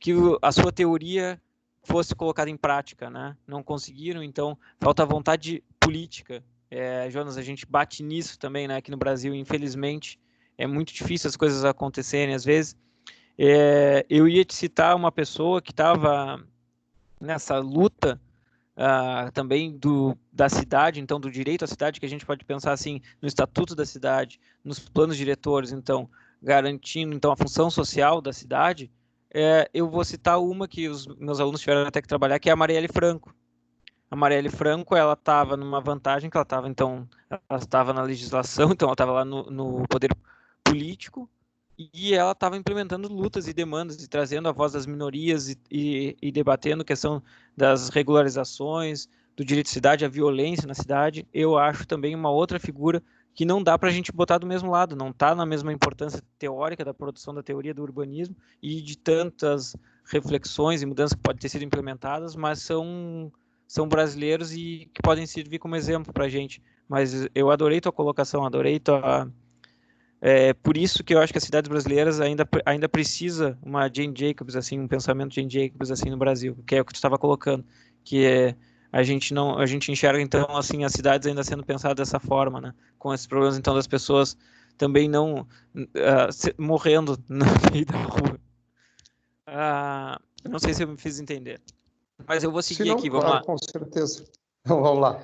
que a sua teoria fosse colocada em prática, né? Não conseguiram, então falta vontade política. Jonas, a gente bate nisso também, né? Aqui no Brasil, infelizmente, é muito difícil as coisas acontecerem às vezes. Eu ia te citar uma pessoa que estava nessa luta também da cidade, então do direito à cidade, que a gente pode pensar assim no estatuto da cidade, nos planos diretores, então garantindo então a função social da cidade. Eu vou citar uma que os meus alunos tiveram até que trabalhar, que é a Marielle Franco. A Marielle Franco, ela estava numa vantagem, que ela estava na legislação, então ela estava lá no poder político, e ela estava implementando lutas e demandas e trazendo a voz das minorias e debatendo a questão das regularizações, do direito de cidade, a violência na cidade. Eu acho também uma outra figura que não dá para a gente botar do mesmo lado, não está na mesma importância teórica da produção da teoria do urbanismo e de tantas reflexões e mudanças que podem ter sido implementadas, mas são brasileiros e que podem servir como exemplo para a gente. Mas eu adorei tua colocação, adorei tua... por isso que eu acho que as cidades brasileiras ainda precisa uma Jane Jacobs, assim, um pensamento Jane Jacobs assim no Brasil, que é o que tu estava colocando, que a gente enxerga então assim as cidades ainda sendo pensadas dessa forma, né? Com esses problemas então das pessoas também não morrendo no meio da rua. Não sei se eu me fiz entender, mas eu vou seguir aqui, vamos lá. Com certeza. Então, vamos lá.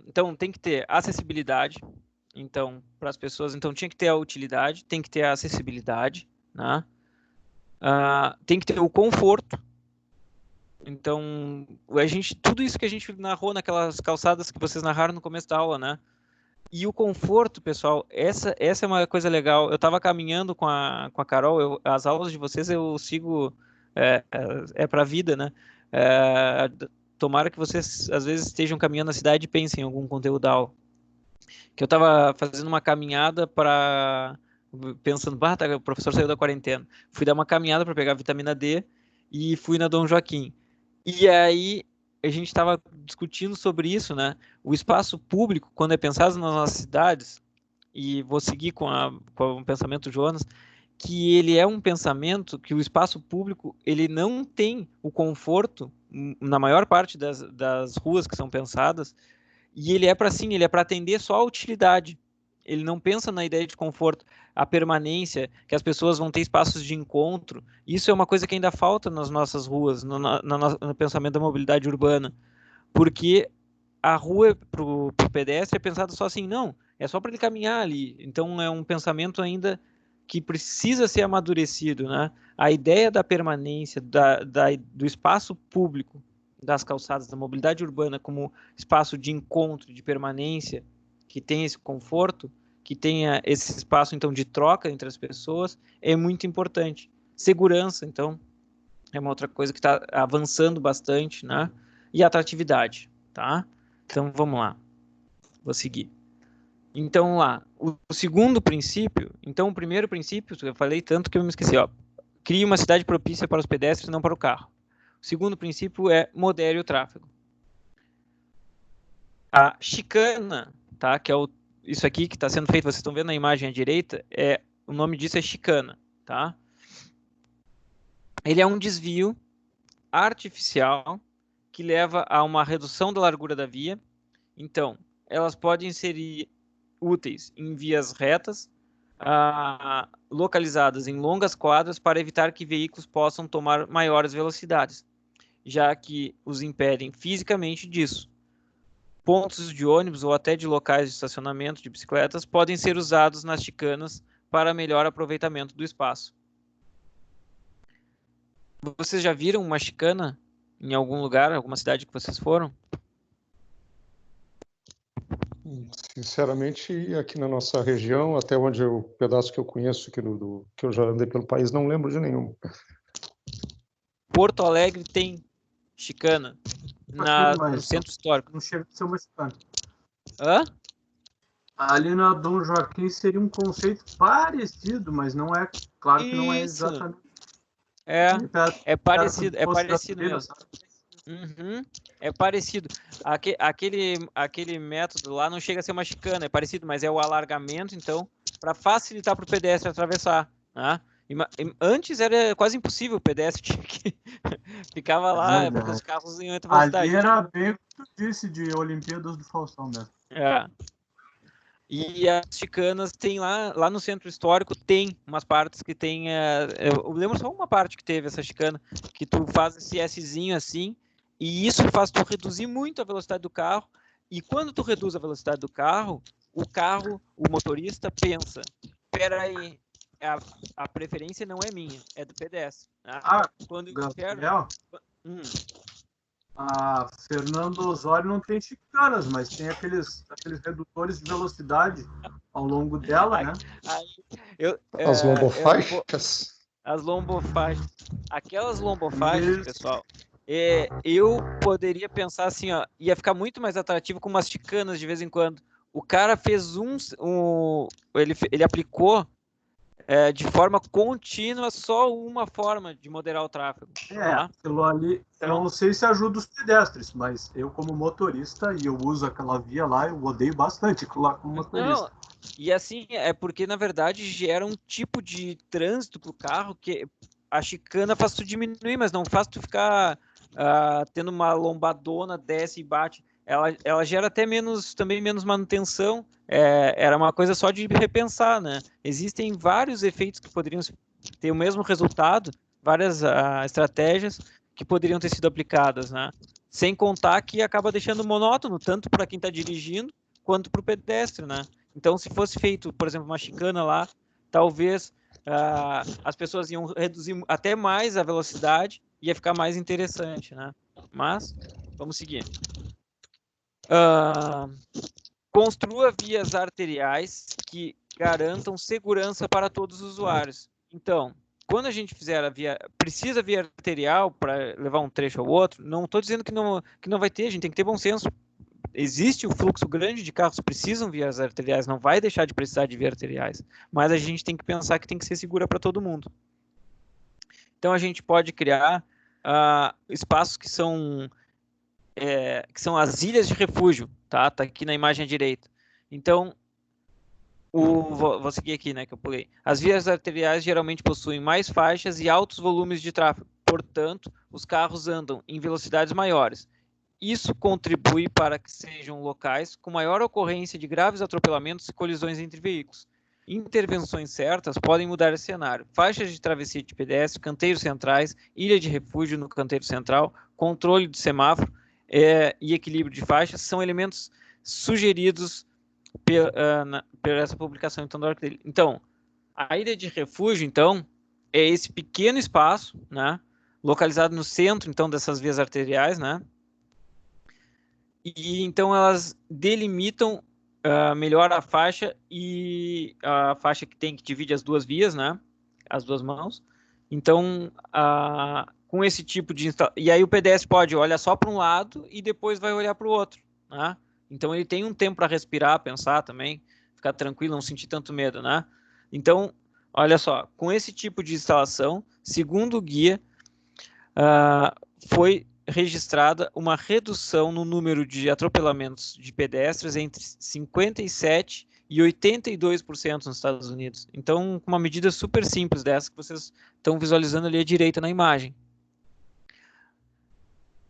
Então tem que ter acessibilidade. Então, para as pessoas, então tinha que ter a utilidade, tem que ter a acessibilidade, né? Tem que ter o conforto. Então, tudo isso que a gente narrou naquelas calçadas que vocês narraram no começo da aula, né? E o conforto, pessoal, essa é uma coisa legal. Eu estava caminhando com a Carol, as aulas de vocês eu sigo, para a vida, né? Tomara que vocês, às vezes, estejam caminhando na cidade e pensem em algum conteúdo da aula. Que eu estava fazendo uma caminhada pensando, o professor saiu da quarentena. Fui dar uma caminhada para pegar vitamina D e fui na Dom Joaquim. E aí a gente estava discutindo sobre isso, né? O espaço público, quando é pensado nas nossas cidades, e vou seguir com o pensamento Jonas, que ele é um pensamento que o espaço público ele não tem o conforto, na maior parte das ruas que são pensadas, e ele é para atender só a utilidade. Ele não pensa na ideia de conforto, a permanência, que as pessoas vão ter espaços de encontro. Isso é uma coisa que ainda falta nas nossas ruas, no pensamento da mobilidade urbana. Porque a rua para o pedestre é pensada só assim, não, é só para ele caminhar ali. Então é um pensamento ainda que precisa ser amadurecido, né? A ideia da permanência, do espaço público, das calçadas, da mobilidade urbana como espaço de encontro, de permanência, que tenha esse conforto, que tenha esse espaço, então, de troca entre as pessoas, é muito importante. Segurança, então, é uma outra coisa que está avançando bastante, né? E atratividade, tá? Então, vamos lá. Vou seguir. Então, lá, o segundo princípio, então, o primeiro princípio, eu falei tanto que eu me esqueci, ó. Crie uma cidade propícia para os pedestres, não para o carro. O segundo princípio é modere o tráfego. A chicana, tá? Que é isso aqui que está sendo feito, vocês estão vendo na imagem à direita, o nome disso é chicana, tá? Ele é um desvio artificial que leva a uma redução da largura da via. Então, elas podem ser úteis em vias retas, localizadas em longas quadras para evitar que veículos possam tomar maiores velocidades, já que os impedem fisicamente disso. Pontos de ônibus ou até de locais de estacionamento de bicicletas podem ser usados nas chicanas para melhor aproveitamento do espaço. Vocês já viram uma chicana em algum lugar, alguma cidade que vocês foram? Sinceramente, aqui na nossa região, até onde o pedaço que eu conheço, que eu já andei pelo país, não lembro de nenhum. Porto Alegre tem chicana no centro histórico. Não chega a ser uma chicana. Hã? Ali na Dom Joaquim seria um conceito parecido, mas não é, claro que não é exatamente. É parecido mesmo. Uhum. É parecido. Aquele método lá não chega a ser uma chicana, é parecido, mas é o alargamento, então, para facilitar para o pedestre atravessar. Né? Antes era quase impossível, o pedestre tinha que ficava lá, porque os carros em alta velocidade. Ali era bem o que tu disse de Olimpíadas do Faustão mesmo. É. E as chicanas tem lá no centro histórico, tem umas partes que tem. Eu lembro só uma parte que teve essa chicana, que tu faz esse Szinho assim, e isso faz tu reduzir muito a velocidade do carro. E quando tu reduz a velocidade do carro, o motorista pensa: peraí, a preferência não é minha, é do pedestre. Quando eu quero. A Fernando Osório não tem chicanas, mas tem aqueles redutores de velocidade ao longo dela, né? As lombofaixas. As lombofaixas. Aquelas lombofaixas, pessoal, eu poderia pensar assim, ó, ia ficar muito mais atrativo com umas chicanas de vez em quando. O cara fez ele aplicou de forma contínua só uma forma de moderar o tráfego. Tá? Aquilo ali, eu não sei se ajuda os pedestres, mas eu como motorista, e eu uso aquela via lá, eu odeio bastante aquilo lá como motorista. Não, e assim, é porque na verdade gera um tipo de trânsito pro carro que a chicana faz tu diminuir, mas não faz tu ficar tendo uma lombadona, desce e bate. Ela gera até também menos manutenção. Era uma coisa só de repensar, né? Existem vários efeitos que poderiam ter o mesmo resultado, várias estratégias que poderiam ter sido aplicadas, né? Sem contar que acaba deixando monótono, tanto para quem está dirigindo, quanto para o pedestre, né? Então, se fosse feito, por exemplo, uma chicana lá, talvez as pessoas iam reduzir até mais a velocidade, ia ficar mais interessante, né? Mas, vamos seguir. Construa vias arteriais que garantam segurança para todos os usuários. Então, quando a gente fizer precisa via arterial para levar um trecho ao outro, não estou dizendo que não vai ter, a gente tem que ter bom senso. Existe um fluxo grande de carros que precisam de vias arteriais, não vai deixar de precisar de vias arteriais, mas a gente tem que pensar que tem que ser segura para todo mundo. Então, a gente pode criar espaços que são as ilhas de refúgio, tá? Tá aqui na imagem à direita. Então, vou seguir aqui, né, que eu pulei. As vias arteriais geralmente possuem mais faixas e altos volumes de tráfego. Portanto, os carros andam em velocidades maiores. Isso contribui para que sejam locais com maior ocorrência de graves atropelamentos e colisões entre veículos. Intervenções certas podem mudar esse cenário. Faixas de travessia de pedestre, canteiros centrais, ilha de refúgio no canteiro central, controle de semáforo, e equilíbrio de faixas são elementos sugeridos por essa publicação então, do Arcdale. Então, a ilha de refúgio, então, é esse pequeno espaço, né, localizado no centro, então, dessas vias arteriais, né, e então elas delimitam melhor a faixa e a faixa que divide as duas vias, né, as duas mãos. Então, com esse tipo de... E aí o pedestre pode olhar só para um lado e depois vai olhar para o outro, né? Então ele tem um tempo para respirar, pensar também, ficar tranquilo, não sentir tanto medo, né? Então, olha só, com esse tipo de instalação, segundo o guia, foi registrada uma redução no número de atropelamentos de pedestres entre 57% e 82% nos Estados Unidos. Então, uma medida super simples dessa que vocês estão visualizando ali à direita na imagem.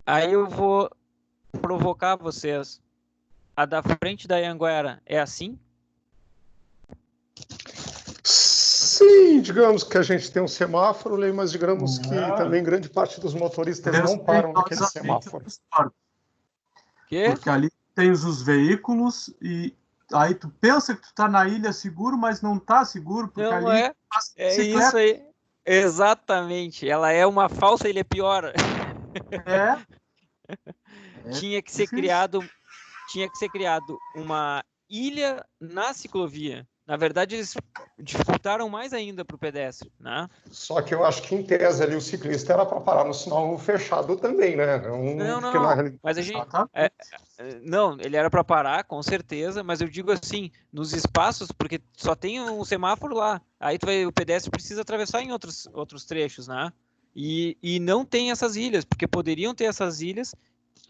Aí eu vou provocar vocês. A da frente da Anhanguera é assim? Sim, digamos que a gente tem um semáforo, mas digamos que também grande parte dos motoristas não param naquele semáforo. Porque ali tens os veículos e aí tu pensa que tu tá na ilha seguro, mas não tá seguro, porque não ali é isso aí. Exatamente. Ela é uma falsa ilha pior. Tinha que ser criado uma ilha na ciclovia. Na verdade, eles dificultaram mais ainda para o pedestre, né? Só que eu acho que, em tese, ali o ciclista era para parar no sinal fechado também, né? Não. Mas a gente... não, ele era para parar, com certeza, mas eu digo assim, nos espaços, porque só tem um semáforo lá. Aí o pedestre precisa atravessar em outros trechos, né? E não tem essas ilhas, porque poderiam ter essas ilhas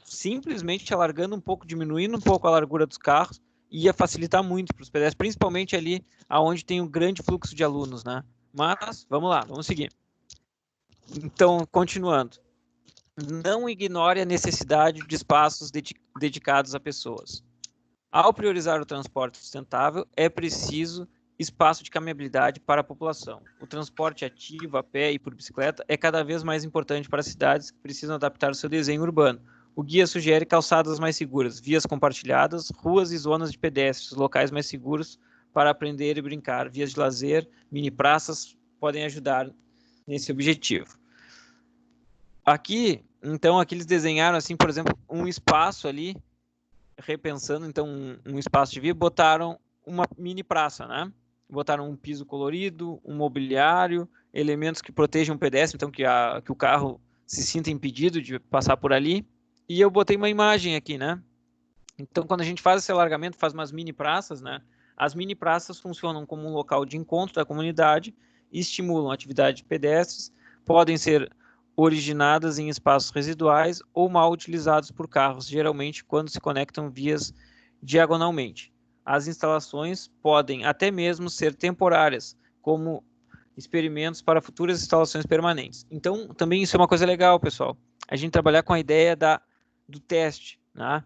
simplesmente alargando um pouco, diminuindo um pouco a largura dos carros, ia facilitar muito para os pedestres, principalmente ali onde tem um grande fluxo de alunos, né? Mas, vamos lá, vamos seguir. Então, continuando. Não ignore a necessidade de espaços dedicados a pessoas. Ao priorizar o transporte sustentável, é preciso espaço de caminhabilidade para a população. O transporte ativo, a pé e por bicicleta é cada vez mais importante para as cidades que precisam adaptar o seu desenho urbano. O guia sugere calçadas mais seguras, vias compartilhadas, ruas e zonas de pedestres, locais mais seguros para aprender e brincar, vias de lazer, mini praças podem ajudar nesse objetivo. Aqui, então, aqui eles desenharam, assim, por exemplo, um espaço ali, repensando, então, um espaço de via, botaram uma mini praça, né? Botaram um piso colorido, um mobiliário, elementos que protejam o pedestre, então que o carro se sinta impedido de passar por ali. E eu botei uma imagem aqui, né? Então, quando a gente faz esse alargamento, faz umas mini praças, né? As mini praças funcionam como um local de encontro da comunidade, estimulam a atividade de pedestres, podem ser originadas em espaços residuais ou mal utilizados por carros, geralmente quando se conectam vias diagonalmente. As instalações podem até mesmo ser temporárias, como experimentos para futuras instalações permanentes. Então, também isso é uma coisa legal, pessoal. A gente trabalhar com a ideia do teste, né?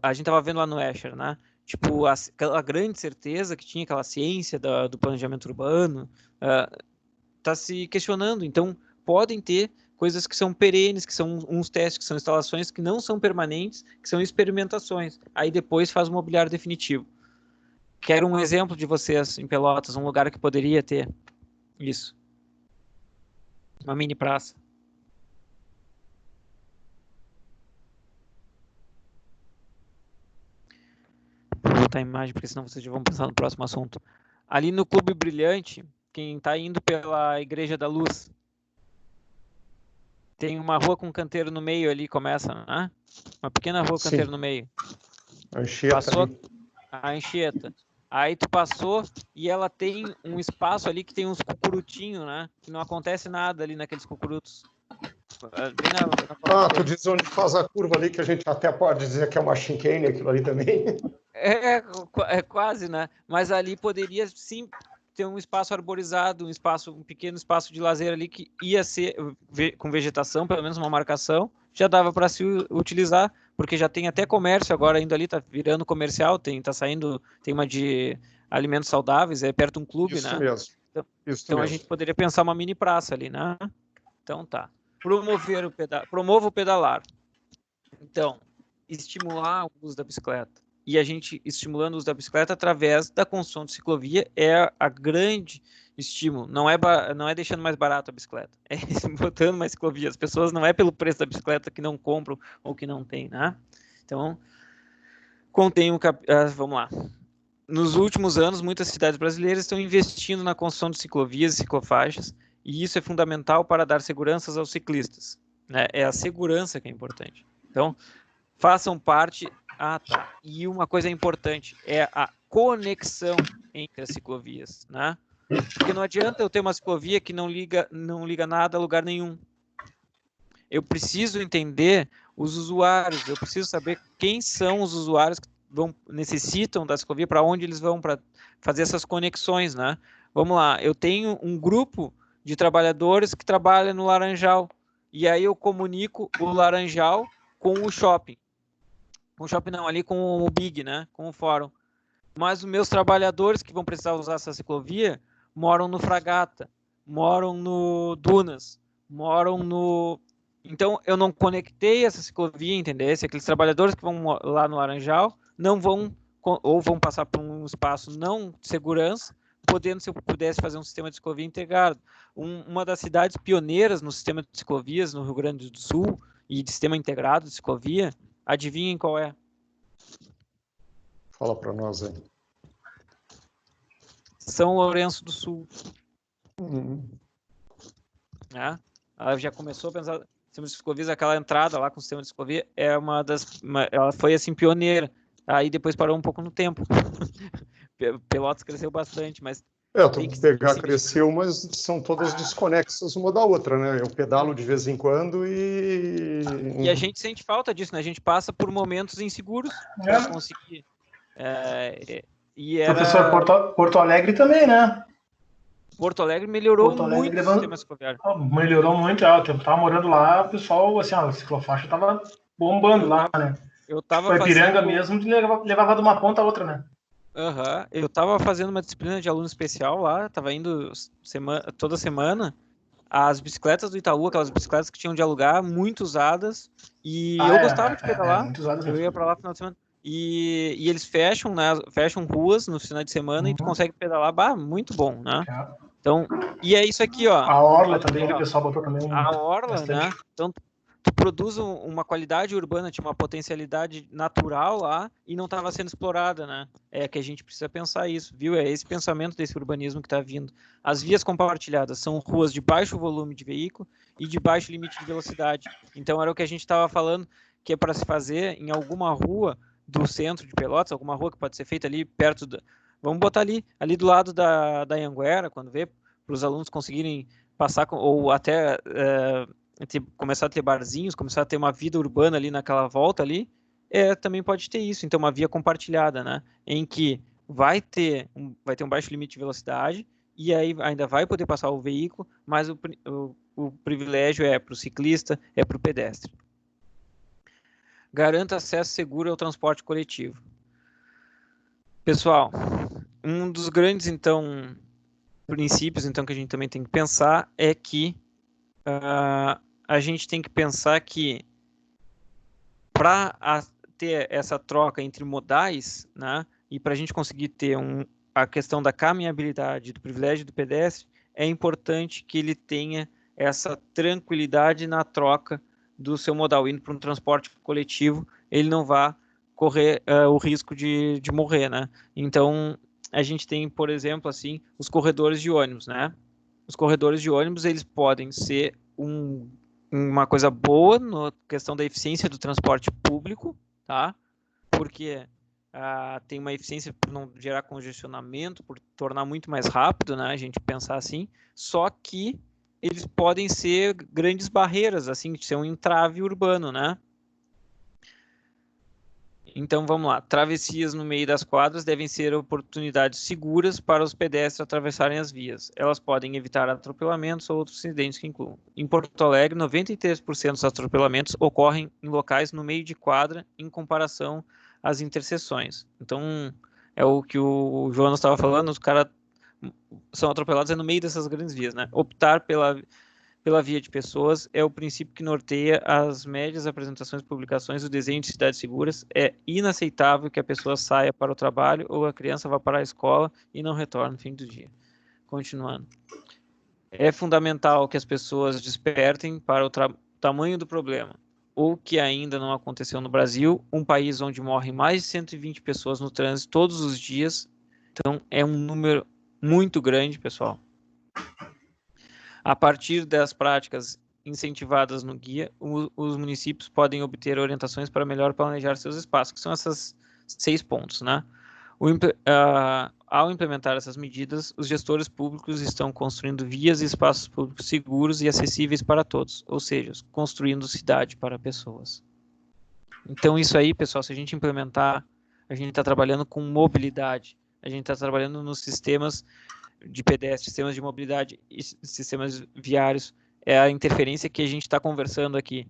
A gente estava vendo lá no Escher, né? Tipo, aquela grande certeza que tinha aquela ciência do planejamento urbano, está se questionando. Então, podem ter coisas que são perenes, que são uns testes, que são instalações que não são permanentes, que são experimentações. Aí depois faz o mobiliário definitivo. Quero um exemplo de vocês em Pelotas, um lugar que poderia ter isso. Uma mini praça. Vou botar a imagem, porque senão vocês já vão pensar no próximo assunto. Ali no Clube Brilhante, quem está indo pela Igreja da Luz, tem uma rua com canteiro no meio ali, começa, né? Uma pequena rua com canteiro no meio. A Anchieta. Passou Ali. a Anchieta. Aí tu passou e ela tem um espaço ali que tem uns cucurutinhos, né? Que não acontece nada ali naqueles cucurutos. Tu diz onde faz a curva ali, que a gente até pode dizer que é uma chicane, aquilo ali também. É quase, né? Mas ali poderia sim ter um espaço arborizado, um pequeno espaço de lazer ali que ia ser com vegetação, pelo menos uma marcação, já dava para se utilizar, porque já tem até comércio agora indo ali, tá virando comercial, tá saindo, tem uma de alimentos saudáveis, é perto de um clube, Isso né? Mesmo. Então a gente poderia pensar uma mini praça ali, né? Então tá. Promova o pedalar. Então, estimular o uso da bicicleta. E a gente estimulando o uso da bicicleta através da construção de ciclovia é a grande estímulo. Não é deixando mais barato a bicicleta, é botando mais ciclovia. As pessoas não é pelo preço da bicicleta que não compram ou que não tem, né? Então, vamos lá. Nos últimos anos, muitas cidades brasileiras estão investindo na construção de ciclovias e ciclofaixas, e isso é fundamental para dar segurança aos ciclistas, né? É a segurança que é importante. Então, façam parte... E uma coisa importante é a conexão entre as ciclovias, né? Porque não adianta eu ter uma ciclovia que não liga nada a lugar nenhum. Eu preciso entender os usuários, eu preciso saber quem são os usuários que necessitam da ciclovia, para onde eles vão para fazer essas conexões, né? Vamos lá, eu tenho um grupo de trabalhadores que trabalham no Laranjal, e aí eu comunico o Laranjal com o shopping. Com o shopping não, ali com o Big, né? Com o fórum. Mas os meus trabalhadores que vão precisar usar essa ciclovia moram no Fragata, moram no Dunas, moram no... Então, eu não conectei essa ciclovia, entendeu? Aqueles trabalhadores que vão lá no Laranjal não vão, ou vão passar por um espaço não de segurança, podendo, se eu pudesse fazer um sistema de ciclovia integrado. Uma das cidades pioneiras no sistema de ciclovias no Rio Grande do Sul e de sistema integrado de ciclovia, adivinhem qual é? Fala para nós aí. São Lourenço do Sul. Né? Ela já começou a pensar sistema de ciclovias, aquela entrada lá com o sistema de ciclovia é ela foi assim pioneira. Aí depois parou um pouco no tempo. Pelotas cresceu bastante, mas Tu pegar, cresceu, mas são todas desconexas uma da outra, né? Eu pedalo de vez em quando E a gente sente falta disso, né? A gente passa por momentos inseguros para conseguir. Professor, Porto Alegre também, né? Porto Alegre melhorou muito o sistema cicloviário. Melhorou muito, eu tava morando lá, o pessoal, assim, a ciclofaixa tava bombando lá, né? Eu tava Foi Ipiranga mesmo, levava de uma ponta a outra, né? Eu tava fazendo uma disciplina de aluno especial lá, tava indo toda semana. As bicicletas do Itaú, aquelas bicicletas que tinham de alugar, muito usadas, e eu gostava de pedalar, eu ia pra lá no final de semana. E eles fecham, né, fecham ruas no final de semana e tu consegue pedalar, muito bom, né? Então, e é isso aqui, ó. A orla também, o pessoal botou também. A orla, bastante, né? Então, tu produz uma qualidade urbana, tinha uma potencialidade natural lá e não estava sendo explorada, né? É que a gente precisa pensar isso, viu? É esse pensamento desse urbanismo que está vindo. As vias compartilhadas são ruas de baixo volume de veículo e de baixo limite de velocidade. Então, era o que a gente estava falando, que é para se fazer em alguma rua do centro de Pelotas, alguma rua que pode ser feita ali perto da... Vamos botar ali do lado da Anhanguera, quando vê, para os alunos conseguirem passar, ou até... começar a ter barzinhos, começar a ter uma vida urbana ali naquela volta ali, também pode ter isso. Então, uma via compartilhada, né? Em que vai ter um baixo limite de velocidade e aí ainda vai poder passar o veículo, mas o privilégio é para o ciclista, é para o pedestre. Garanta acesso seguro ao transporte coletivo. Pessoal, um dos grandes, então, princípios, então, que a gente também tem que pensar é que a gente tem que pensar que para ter essa troca entre modais, né, e para a gente conseguir ter a questão da caminhabilidade, do privilégio do pedestre, é importante que ele tenha essa tranquilidade na troca do seu modal. Indo para um transporte coletivo, ele não vai correr o risco de morrer, né? Então, a gente tem, por exemplo, assim, os corredores de ônibus, né? Os corredores de ônibus, eles podem ser uma coisa boa na questão da eficiência do transporte público, tá? Porque tem uma eficiência por não gerar congestionamento, por tornar muito mais rápido, né? A gente pensar assim, só que eles podem ser grandes barreiras, assim, de ser um entrave urbano, né? Então, vamos lá. Travessias no meio das quadras devem ser oportunidades seguras para os pedestres atravessarem as vias. Elas podem evitar atropelamentos ou outros incidentes que incluam. Em Porto Alegre, 93% dos atropelamentos ocorrem em locais no meio de quadra em comparação às interseções. Então, é o que o Jonas estava falando, os caras são atropelados no meio dessas grandes vias, né? Optar pela via de pessoas é o princípio que norteia as médias apresentações e publicações do desenho de cidades seguras. É inaceitável que a pessoa saia para o trabalho ou a criança vá para a escola e não retorne no fim do dia. Continuando. É fundamental que as pessoas despertem para o tamanho do problema, o que ainda não aconteceu no Brasil, um país onde morrem mais de 120 pessoas no trânsito todos os dias. Então, é um número muito grande, pessoal. A partir das práticas incentivadas no guia, os municípios podem obter orientações para melhor planejar seus espaços, que são esses 6 pontos, né? Ao implementar essas medidas, os gestores públicos estão construindo vias e espaços públicos seguros e acessíveis para todos, ou seja, construindo cidade para pessoas. Então, isso aí, pessoal, se a gente implementar, a gente está trabalhando com mobilidade, a gente está trabalhando nos sistemas de pedestres, sistemas de mobilidade e sistemas viários, é a interferência que a gente está conversando aqui.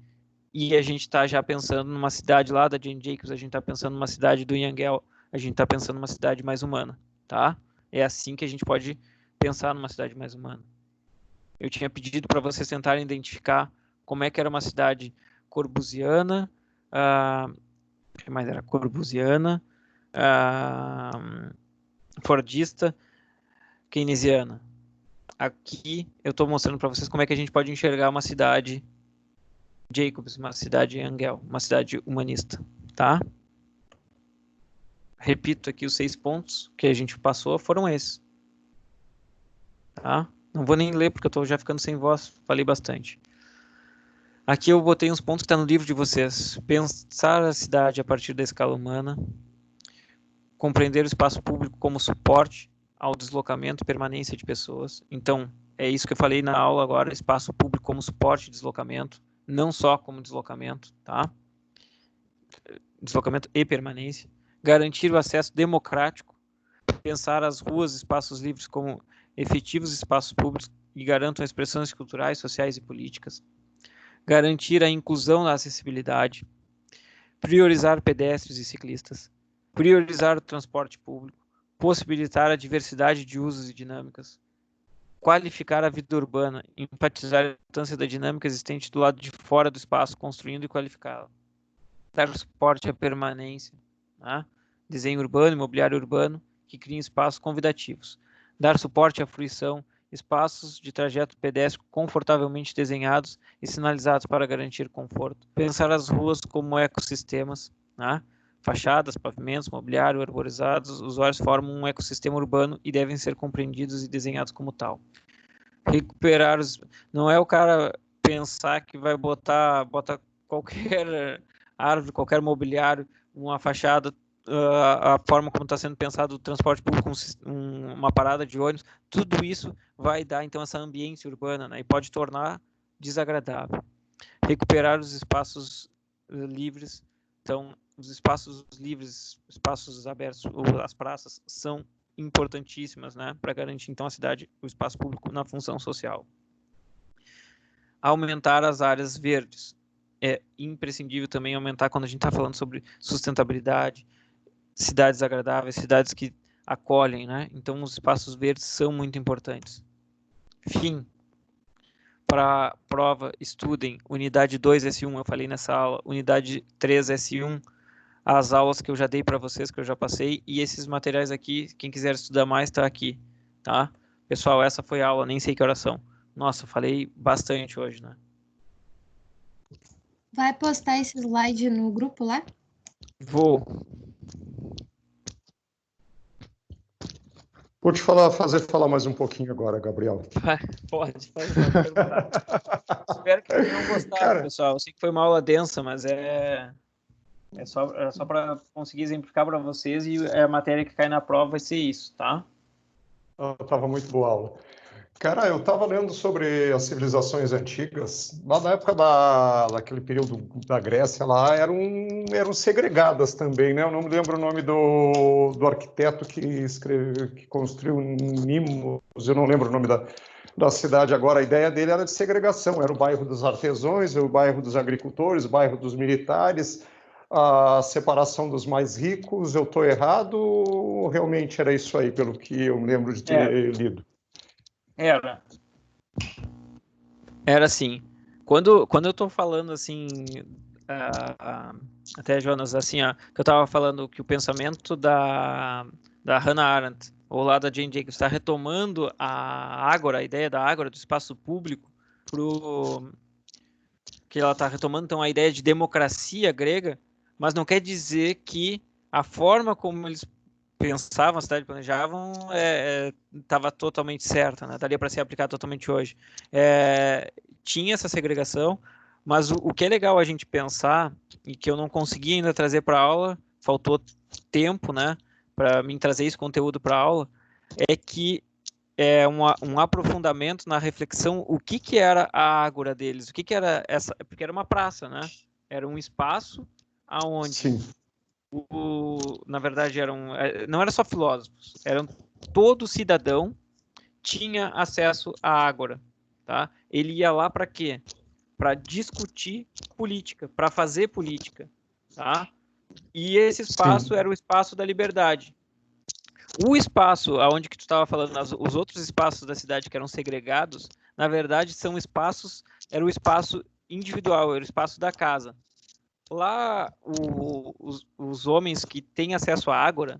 E a gente está já pensando numa cidade lá da Jane Jacobs, a gente está pensando numa cidade do Yangel, a gente está pensando numa cidade mais humana, tá? É assim que a gente pode pensar numa cidade mais humana. Eu tinha pedido para vocês tentarem identificar como é que era uma cidade corbusiana, o que mais era? Corbusiana, fordista, keynesiana. Aqui eu estou mostrando para vocês como é que a gente pode enxergar uma cidade Jacobs, uma cidade Engel, uma cidade humanista, tá? Repito aqui os 6 pontos que a gente passou, foram esses. Tá? Não vou nem ler porque eu estou já ficando sem voz, falei bastante. Aqui eu botei uns pontos que estão no livro de vocês. Pensar a cidade a partir da escala humana, compreender o espaço público como suporte ao deslocamento e permanência de pessoas. Então, é isso que eu falei na aula agora, espaço público como suporte de deslocamento, não só como deslocamento, tá? Deslocamento e permanência. Garantir o acesso democrático, pensar as ruas e espaços livres como efetivos espaços públicos e garantam expressões culturais, sociais e políticas. Garantir a inclusão da acessibilidade, priorizar pedestres e ciclistas, priorizar o transporte público, possibilitar a diversidade de usos e dinâmicas, qualificar a vida urbana, enfatizar a importância da dinâmica existente do lado de fora do espaço, construindo e qualificá-la, dar suporte à permanência, tá? Desenho urbano, imobiliário urbano, que criem espaços convidativos, dar suporte à fruição, espaços de trajeto pedestre confortavelmente desenhados e sinalizados para garantir conforto, pensar as ruas como ecossistemas, tá? Fachadas, pavimentos, mobiliário, arborizados, os usuários formam um ecossistema urbano e devem ser compreendidos e desenhados como tal. Recuperar os... Não é o cara pensar que vai botar qualquer árvore, qualquer mobiliário, uma fachada, a forma como está sendo pensado o transporte público, uma parada de ônibus, tudo isso vai dar, então, essa ambiência urbana, né, e pode tornar desagradável. Recuperar os espaços livres. Então, os espaços livres, espaços abertos, ou as praças, são importantíssimas, né, para garantir, então, a cidade, o espaço público na função social. Aumentar as áreas verdes. É imprescindível também aumentar quando a gente está falando sobre sustentabilidade, cidades agradáveis, cidades que acolhem, né? Então, os espaços verdes são muito importantes. Fim. Para a prova, estudem unidade 2 S1, eu falei nessa aula, unidade 3 S1, as aulas que eu já dei para vocês, que eu já passei, e esses materiais aqui, quem quiser estudar mais, está aqui, tá? Pessoal, essa foi a aula, nem sei que horas são. Nossa, falei bastante hoje, né? Vai postar esse slide no grupo lá? Vou. Vou te falar mais um pouquinho agora, Gabriel. Pode. Espero que tenham gostado, pessoal. Eu sei que foi uma aula densa, mas é só para conseguir exemplificar para vocês, e a matéria que cai na prova vai ser isso, tá? Estava muito boa a aula. Cara, eu estava lendo sobre as civilizações antigas, lá na época daquele período da Grécia lá, eram segregadas também, né? Eu não me lembro o nome do arquiteto que construiu Nimos, eu não lembro o nome da cidade agora. A ideia dele era de segregação, era o bairro dos artesãos, o bairro dos agricultores, o bairro dos militares, a separação dos mais ricos. Eu estou errado ou realmente era isso aí, pelo que eu me lembro de ter lido? Era assim, quando eu tô falando assim, até, Jonas, assim, que eu tava falando que o pensamento da Hannah Arendt, ou lá da Jane Jacobs, está retomando a ideia da ágora, do espaço público, que ela está retomando, então, a ideia de democracia grega, mas não quer dizer que a forma como eles pensavam, a cidade planejavam, estava totalmente certa, né? Daria para ser aplicado totalmente hoje. Tinha essa segregação, mas o que é legal a gente pensar, e que eu não consegui ainda trazer para a aula, faltou tempo, né, para mim trazer esse conteúdo para a aula, é que é um aprofundamento na reflexão, o que era a ágora deles, o que era essa, porque era uma praça, né? Era um espaço aonde... Sim. Na verdade, não era só filósofos, todo cidadão tinha acesso à ágora, tá? Ele ia lá para quê? Para discutir política, para fazer política, tá? E esse espaço era o espaço da liberdade. O espaço aonde que tu estava falando, os outros espaços da cidade que eram segregados, na verdade, era o espaço individual, era o espaço da casa. Lá, os homens que têm acesso à ágora,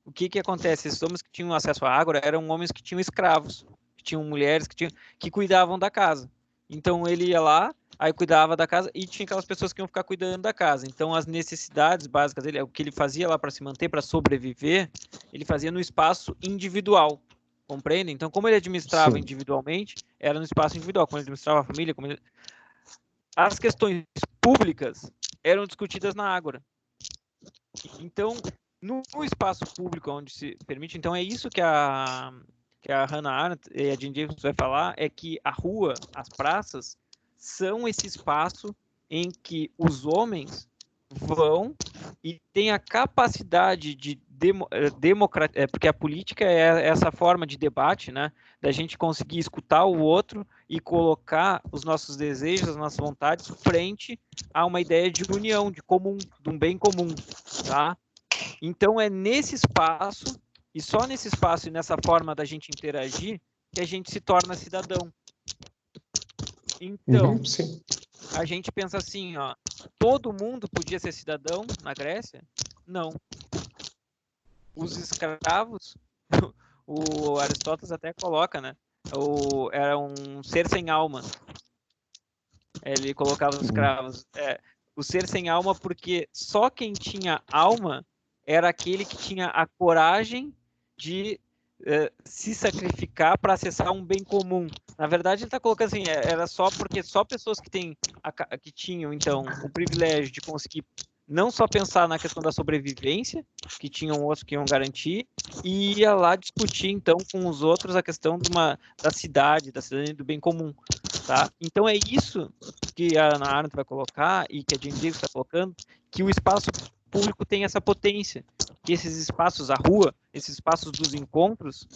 o que acontece? Esses homens que tinham acesso à ágora eram homens que tinham escravos, que tinham mulheres que cuidavam da casa. Então, ele ia lá, aí cuidava da casa, e tinha aquelas pessoas que iam ficar cuidando da casa. Então, as necessidades básicas dele, o que ele fazia lá para se manter, para sobreviver, ele fazia no espaço individual, compreende? Então, como ele administrava individualmente, era no espaço individual. Como ele administrava a família, as questões públicas eram discutidas na ágora. Então, no espaço público onde se permite. Então é isso que a Hannah Arendt e a Jane Jacobs vai falar, é que a rua, as praças, são esse espaço em que os homens vão e têm a capacidade de democratizar, porque a política é essa forma de debate, né, da gente conseguir escutar o outro e colocar os nossos desejos, as nossas vontades frente a uma ideia de união, de comum, de um bem comum, tá? Então é nesse espaço, e só nesse espaço e nessa forma da gente interagir, que a gente se torna cidadão. Então, a gente pensa assim, ó, todo mundo podia ser cidadão na Grécia? Não. Os escravos, o Aristóteles até coloca, né? Era um ser sem alma. Ele colocava os escravos. O ser sem alma, porque só quem tinha alma era aquele que tinha a coragem de se sacrificar para acessar um bem comum. Na verdade, ele está colocando assim, era só porque só pessoas que tinham, então, o privilégio de conseguir não só pensar na questão da sobrevivência, que tinham outros que iam garantir, e ia lá discutir, então, com os outros a questão da cidade, da cidadania do bem comum. Tá? Então, é isso que a Hannah Arendt vai colocar, e que a Jane Jacobs está colocando, que o espaço público tem essa potência, que esses espaços, a rua, esses espaços dos encontros,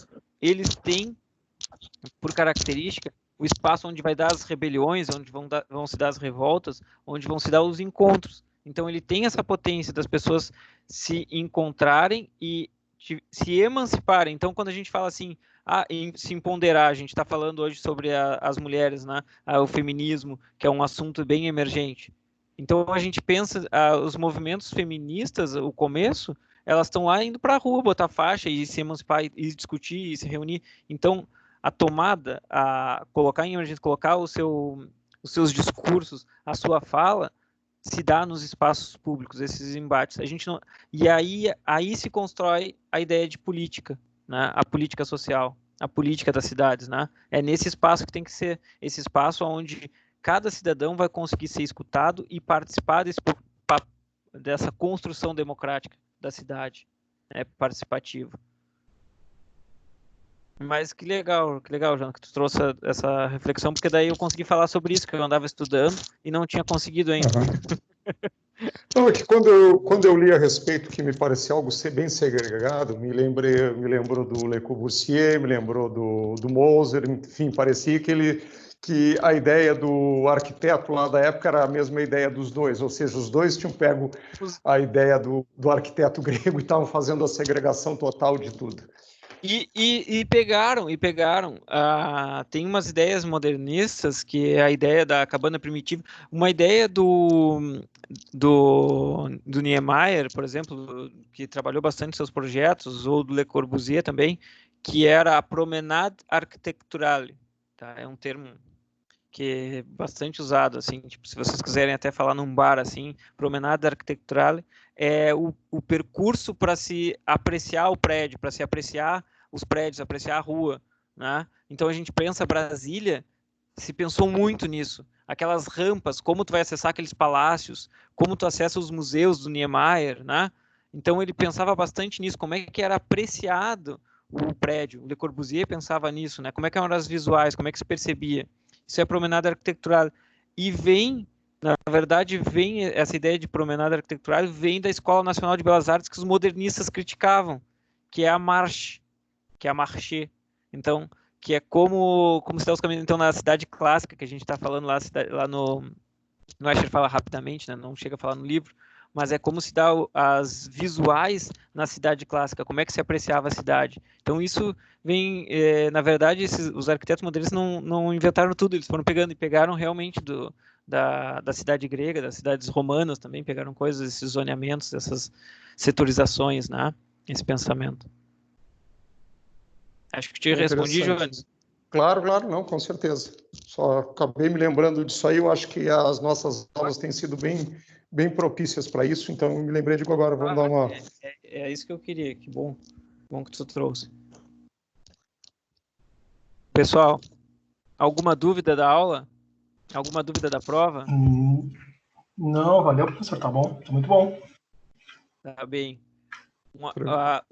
eles têm, por característica, o espaço onde vai dar as rebeliões, onde vão se dar as revoltas, onde vão se dar os encontros. Então, ele tem essa potência das pessoas se encontrarem e se emanciparem. Então, quando a gente fala assim, em se empoderar, a gente está falando hoje sobre as mulheres, né? O feminismo, que é um assunto bem emergente. Então, a gente pensa, os movimentos feministas, o começo, elas estão lá indo para a rua, botar faixa e se emancipar, e discutir, e se reunir. Então, a tomada, colocar em emergência, colocar os seus discursos, a sua fala, se dá nos espaços públicos, esses embates. A gente não... E aí se constrói a ideia de política, né? A política social, a política das cidades, né? É nesse espaço que tem que ser, esse espaço onde cada cidadão vai conseguir ser escutado e participar dessa construção democrática da cidade, né, participativa. Mas que legal, João, que tu trouxe essa reflexão, porque daí eu consegui falar sobre isso, que eu andava estudando e não tinha conseguido ainda. Não, é que quando eu li a respeito, que me parecia algo ser bem segregado, me lembrou do Le Corbusier, me lembrou do Moser, enfim, parecia que a ideia do arquiteto lá da época era a mesma ideia dos dois, ou seja, os dois tinham pego a ideia do arquiteto grego e estavam fazendo a segregação total de tudo. E pegaram. Tem umas ideias modernistas, que é a ideia da cabana primitiva, uma ideia do Niemeyer, por exemplo, que trabalhou bastante em seus projetos, ou do Le Corbusier também, que era a promenade architecturale. Tá? É um termo que é bastante usado, assim, tipo, se vocês quiserem até falar num bar, assim, promenade architecturale é o percurso para se apreciar o prédio, para se apreciar os prédios, apreciar a rua, né? Então a gente pensa Brasília, se pensou muito nisso, aquelas rampas, como tu vai acessar aqueles palácios, como tu acessa os museus do Niemeyer, né? Então ele pensava bastante nisso, como é que era apreciado o prédio. O Le Corbusier pensava nisso, né? Como é que eram as visuais, como é que se percebia. Isso é promenade arquitectural. E na verdade, essa ideia de promenade arquitectural vem da Escola Nacional de Belas Artes, que os modernistas criticavam, que é a Marche, que é a Marché. Então, que é como se dá os caminhos. Então, na cidade clássica, que a gente está falando lá no Escher fala rapidamente, né? Não chega a falar no livro, mas é como se dá as visuais na cidade clássica, como é que se apreciava a cidade. Então isso vem, na verdade, os arquitetos modernistas não inventaram tudo, eles foram pegando e pegaram realmente da cidade grega, das cidades romanas também, pegaram coisas, esses zoneamentos, essas setorizações, né? Esse pensamento. Acho que te respondi, Joanes. Claro, não, com certeza. Só acabei me lembrando disso aí, eu acho que as nossas aulas têm sido bem propícias para isso, então eu me lembrei de agora, vamos dar uma... É isso que eu queria, que bom que tu trouxe. Pessoal, alguma dúvida da aula? Alguma dúvida da prova? Não, valeu, professor, tá bom, tá muito bom. Tá bem.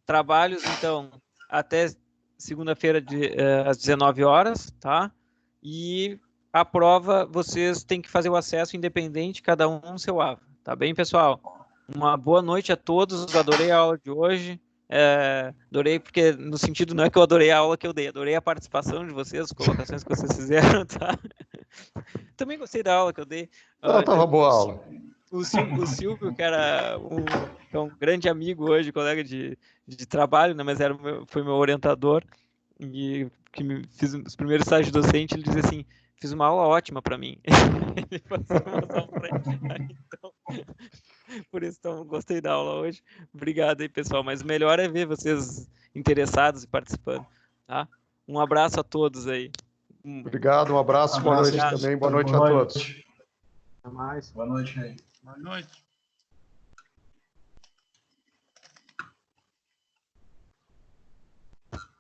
Trabalhos, então, até segunda-feira às 19 horas, tá? E a prova, vocês têm que fazer o acesso independente, cada um no seu AVA. Tá bem, pessoal? Uma boa noite a todos. Adorei a aula de hoje. Adorei porque, no sentido, não é que eu adorei a aula que eu dei, adorei a participação de vocês, as colocações que vocês fizeram, tá? Também gostei da aula que eu dei. Tava boa a aula. O Silvio, que era um grande amigo hoje, colega de trabalho, né, mas foi meu orientador, e que fiz os primeiros estágios docente, ele dizia assim, fiz uma aula ótima para mim. Ele passou uma aula pra ele. Então, por isso, então, gostei da aula hoje. Obrigado aí, pessoal. Mas o melhor é ver vocês interessados e participando. Tá? Um abraço a todos aí. Obrigado, um abraço, boa noite também. Boa noite a todos. Até mais. Boa noite aí. Boa noite.